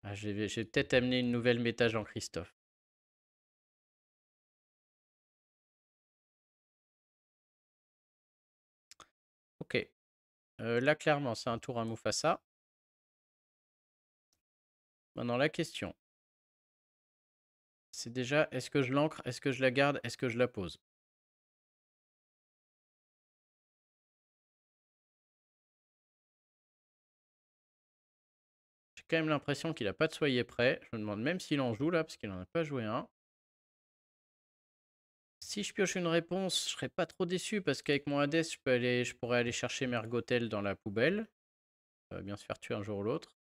Ah, j'ai peut-être amené une nouvelle méta Jean-Christophe. Ok. Là, clairement, c'est un tour à Mufasa. Maintenant, la question, c'est déjà, est-ce que je l'ancre, est-ce que je la garde, est-ce que je la pose? J'ai quand même l'impression qu'il n'a pas de soyer prêt. Je me demande même s'il en joue là, parce qu'il n'en a pas joué un. Si je pioche une réponse, je serais pas trop déçu, parce qu'avec mon Hades, je pourrais aller chercher Mergotel dans la poubelle. Ça va bien se faire tuer un jour ou l'autre.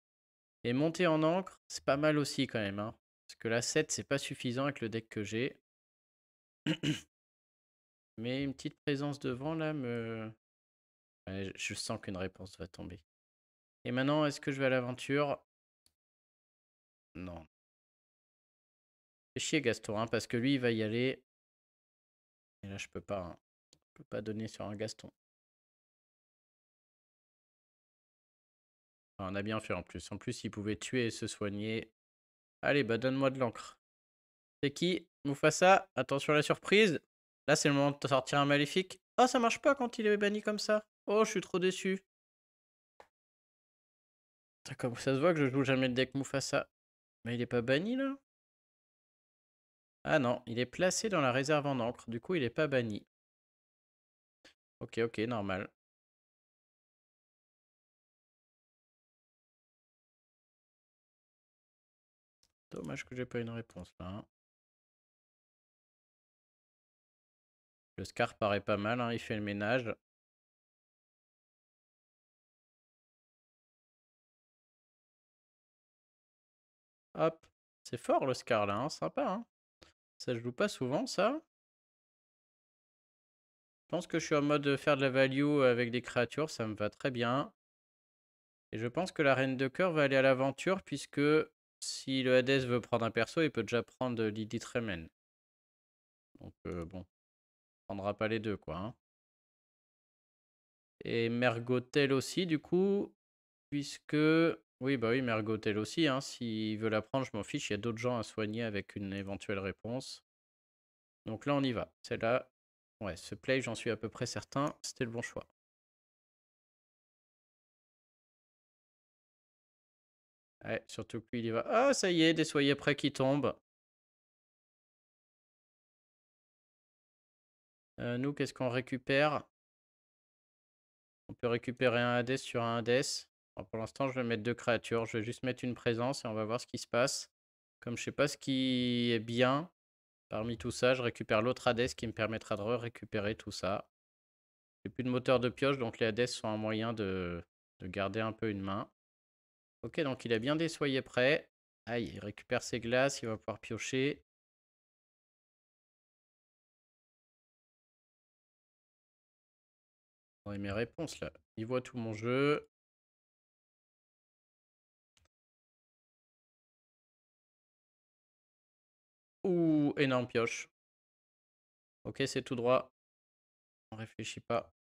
Et monter en encre, c'est pas mal aussi quand même, hein. Parce que la 7, c'est pas suffisant avec le deck que j'ai. Mais une petite présence devant là me... Ouais, je sens qu'une réponse va tomber. Et maintenant, est-ce que je vais à l'aventure? Non. Fais chier Gaston, hein, parce que lui, il va y aller. Et là, je peux pas, hein. Je peux pas donner sur un Gaston. Enfin, on a bien fait en plus. En plus, il pouvait tuer et se soigner. Allez, bah donne-moi de l'encre. C'est qui? Mufasa? Attention à la surprise. Là, c'est le moment de sortir un maléfique. Oh, ça marche pas quand il est banni comme ça. Oh, je suis trop déçu. Comme ça se voit que je joue jamais le deck Mufasa. Mais il est pas banni là? Ah non, il est placé dans la réserve en encre. Du coup, il est pas banni. Ok, ok, normal. Dommage que j'ai pas une réponse là, hein. Le Scar paraît pas mal, hein, il fait le ménage. Hop, c'est fort le Scar là, hein, sympa, hein. Ça je joue pas souvent ça. Je pense que je suis en mode faire de la value avec des créatures, ça me va très bien. Et je pense que la Reine de Cœur va aller à l'aventure, puisque si le Hades veut prendre un perso, il peut déjà prendre Lydith Remen. Donc bon, on prendra pas les deux quoi, hein. Et Mergotel aussi du coup, puisque... Oui bah oui, Mergotel aussi, hein. S'il veut la prendre, je m'en fiche, il y a d'autres gens à soigner avec une éventuelle réponse. Donc là on y va, c'est là... Ouais, ce play j'en suis à peu près certain, c'était le bon choix. Ouais, surtout que lui il y va... Ah ça y est, des soyez prêts qui tombent. Nous qu'est-ce qu'on récupère? On peut récupérer un Hades sur un Hades. Alors pour l'instant, je vais mettre 2 créatures. Je vais juste mettre une présence et on va voir ce qui se passe. Comme je sais pas ce qui est bien parmi tout ça, je récupère l'autre Hades qui me permettra de récupérer tout ça. J'ai plus de moteur de pioche, donc les Hades sont un moyen de garder un peu une main. Ok, donc il a bien des soyez prêts. Aïe, il récupère ses glaces, il va pouvoir piocher. Ouais, mes réponses là. Il voit tout mon jeu. Ouh, énorme pioche. Ok, c'est tout droit. On réfléchit pas.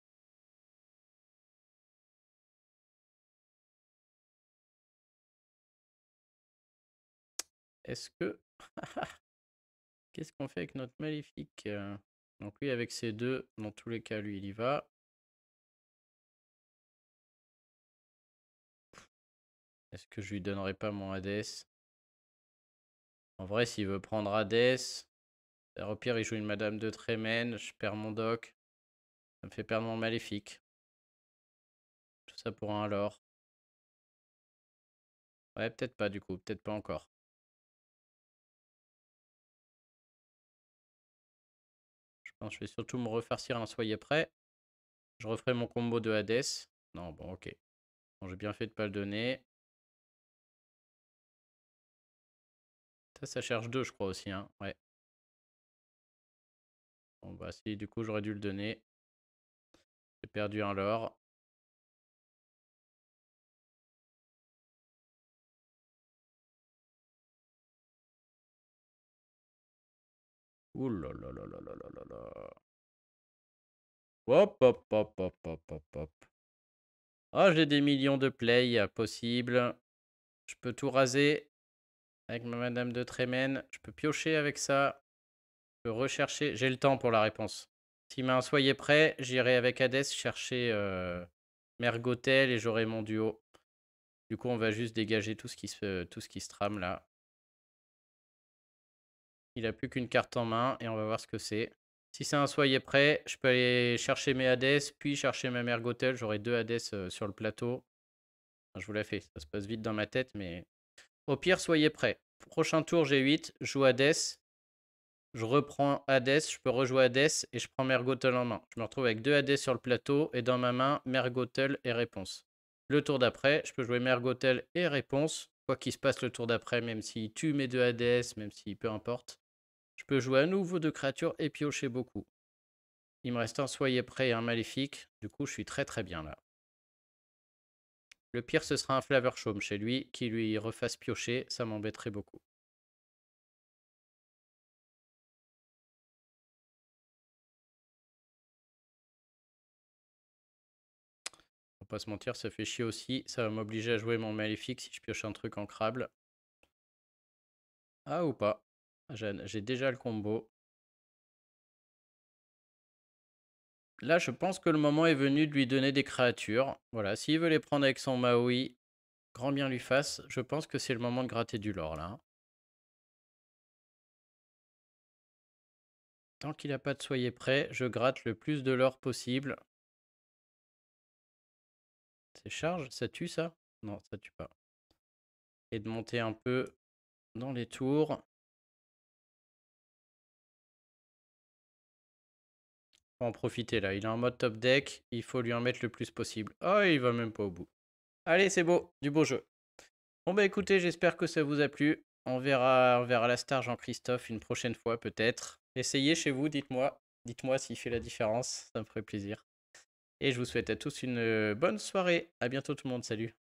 Est-ce que... Qu'est-ce qu'on fait avec notre maléfique? Donc lui, avec ses deux, dans tous les cas, lui, il y va. Est-ce que je lui donnerai pas mon Hades? En vrai, s'il veut prendre Hades, au pire, il joue une Madame de Trémène, je perds mon doc. Ça me fait perdre mon maléfique. Tout ça pour un lore. Ouais, peut-être pas du coup, peut-être pas encore. Je pense que je vais surtout me refarcir un soyez prêt. Je referai mon combo de Hades. Non, bon, ok. Bon, j'ai bien fait de pas le donner. Ça cherche deux, je crois aussi, hein. Ouais. Bon, bah si, du coup, j'aurais dû le donner. J'ai perdu un lore. Ouh là là là là là là là là. Hop, hop, hop, hop, hop, hop, hop. Ah, j'ai des millions de plays possibles. Je peux tout raser avec ma Madame de Trémène. Je peux piocher avec ça. Je peux rechercher. J'ai le temps pour la réponse. S'il met un soyez prêt, j'irai avec Hadès chercher Mergotel et j'aurai mon duo. Du coup, on va juste dégager tout ce qui se trame là. Il a plus qu'une carte en main et on va voir ce que c'est. Si c'est un soyez prêt, je peux aller chercher mes Hadès, puis chercher ma Mergotel. J'aurai 2 Hadès sur le plateau. Enfin, je vous la fais, ça se passe vite dans ma tête, mais au pire, soyez prêts. Prochain tour, j'ai 8, je joue Hadès. Je reprends Hadès, je peux rejouer Hadès et je prends Mergotel en main. Je me retrouve avec 2 Hadès sur le plateau et dans ma main, Mergotel et réponse. Le tour d'après, je peux jouer Mergotel et réponse. Quoi qu'il se passe le tour d'après, même s'il tue mes 2 Hadès, même si peu importe. Je peux jouer à nouveau 2 créatures et piocher beaucoup. Il me reste un soyez prêt et un maléfique. Du coup, je suis très très bien là. Le pire, ce sera un Flavor Chaume chez lui, qui lui refasse piocher. Ça m'embêterait beaucoup. On va pas se mentir, ça fait chier aussi. Ça va m'obliger à jouer mon maléfique si je pioche un truc en crable. Ah ou pas. J'ai déjà le combo. Là, je pense que le moment est venu de lui donner des créatures. Voilà, s'il veut les prendre avec son Maui, grand bien lui fasse. Je pense que c'est le moment de gratter du lore là. Tant qu'il n'a pas de soyez prêt, je gratte le plus de l'or possible. C'est charge, ça tue ça? Non, ça tue pas. Et de monter un peu dans les tours. Faut en profiter là. Il est en mode top deck. Il faut lui en mettre le plus possible. Oh, il va même pas au bout. Allez, c'est beau. Du beau jeu. Bon, bah écoutez, j'espère que ça vous a plu. On verra la star Jean-Christophe une prochaine fois peut-être. Essayez chez vous, dites-moi. Dites-moi s'il fait la différence. Ça me ferait plaisir. Et je vous souhaite à tous une bonne soirée. À bientôt tout le monde. Salut.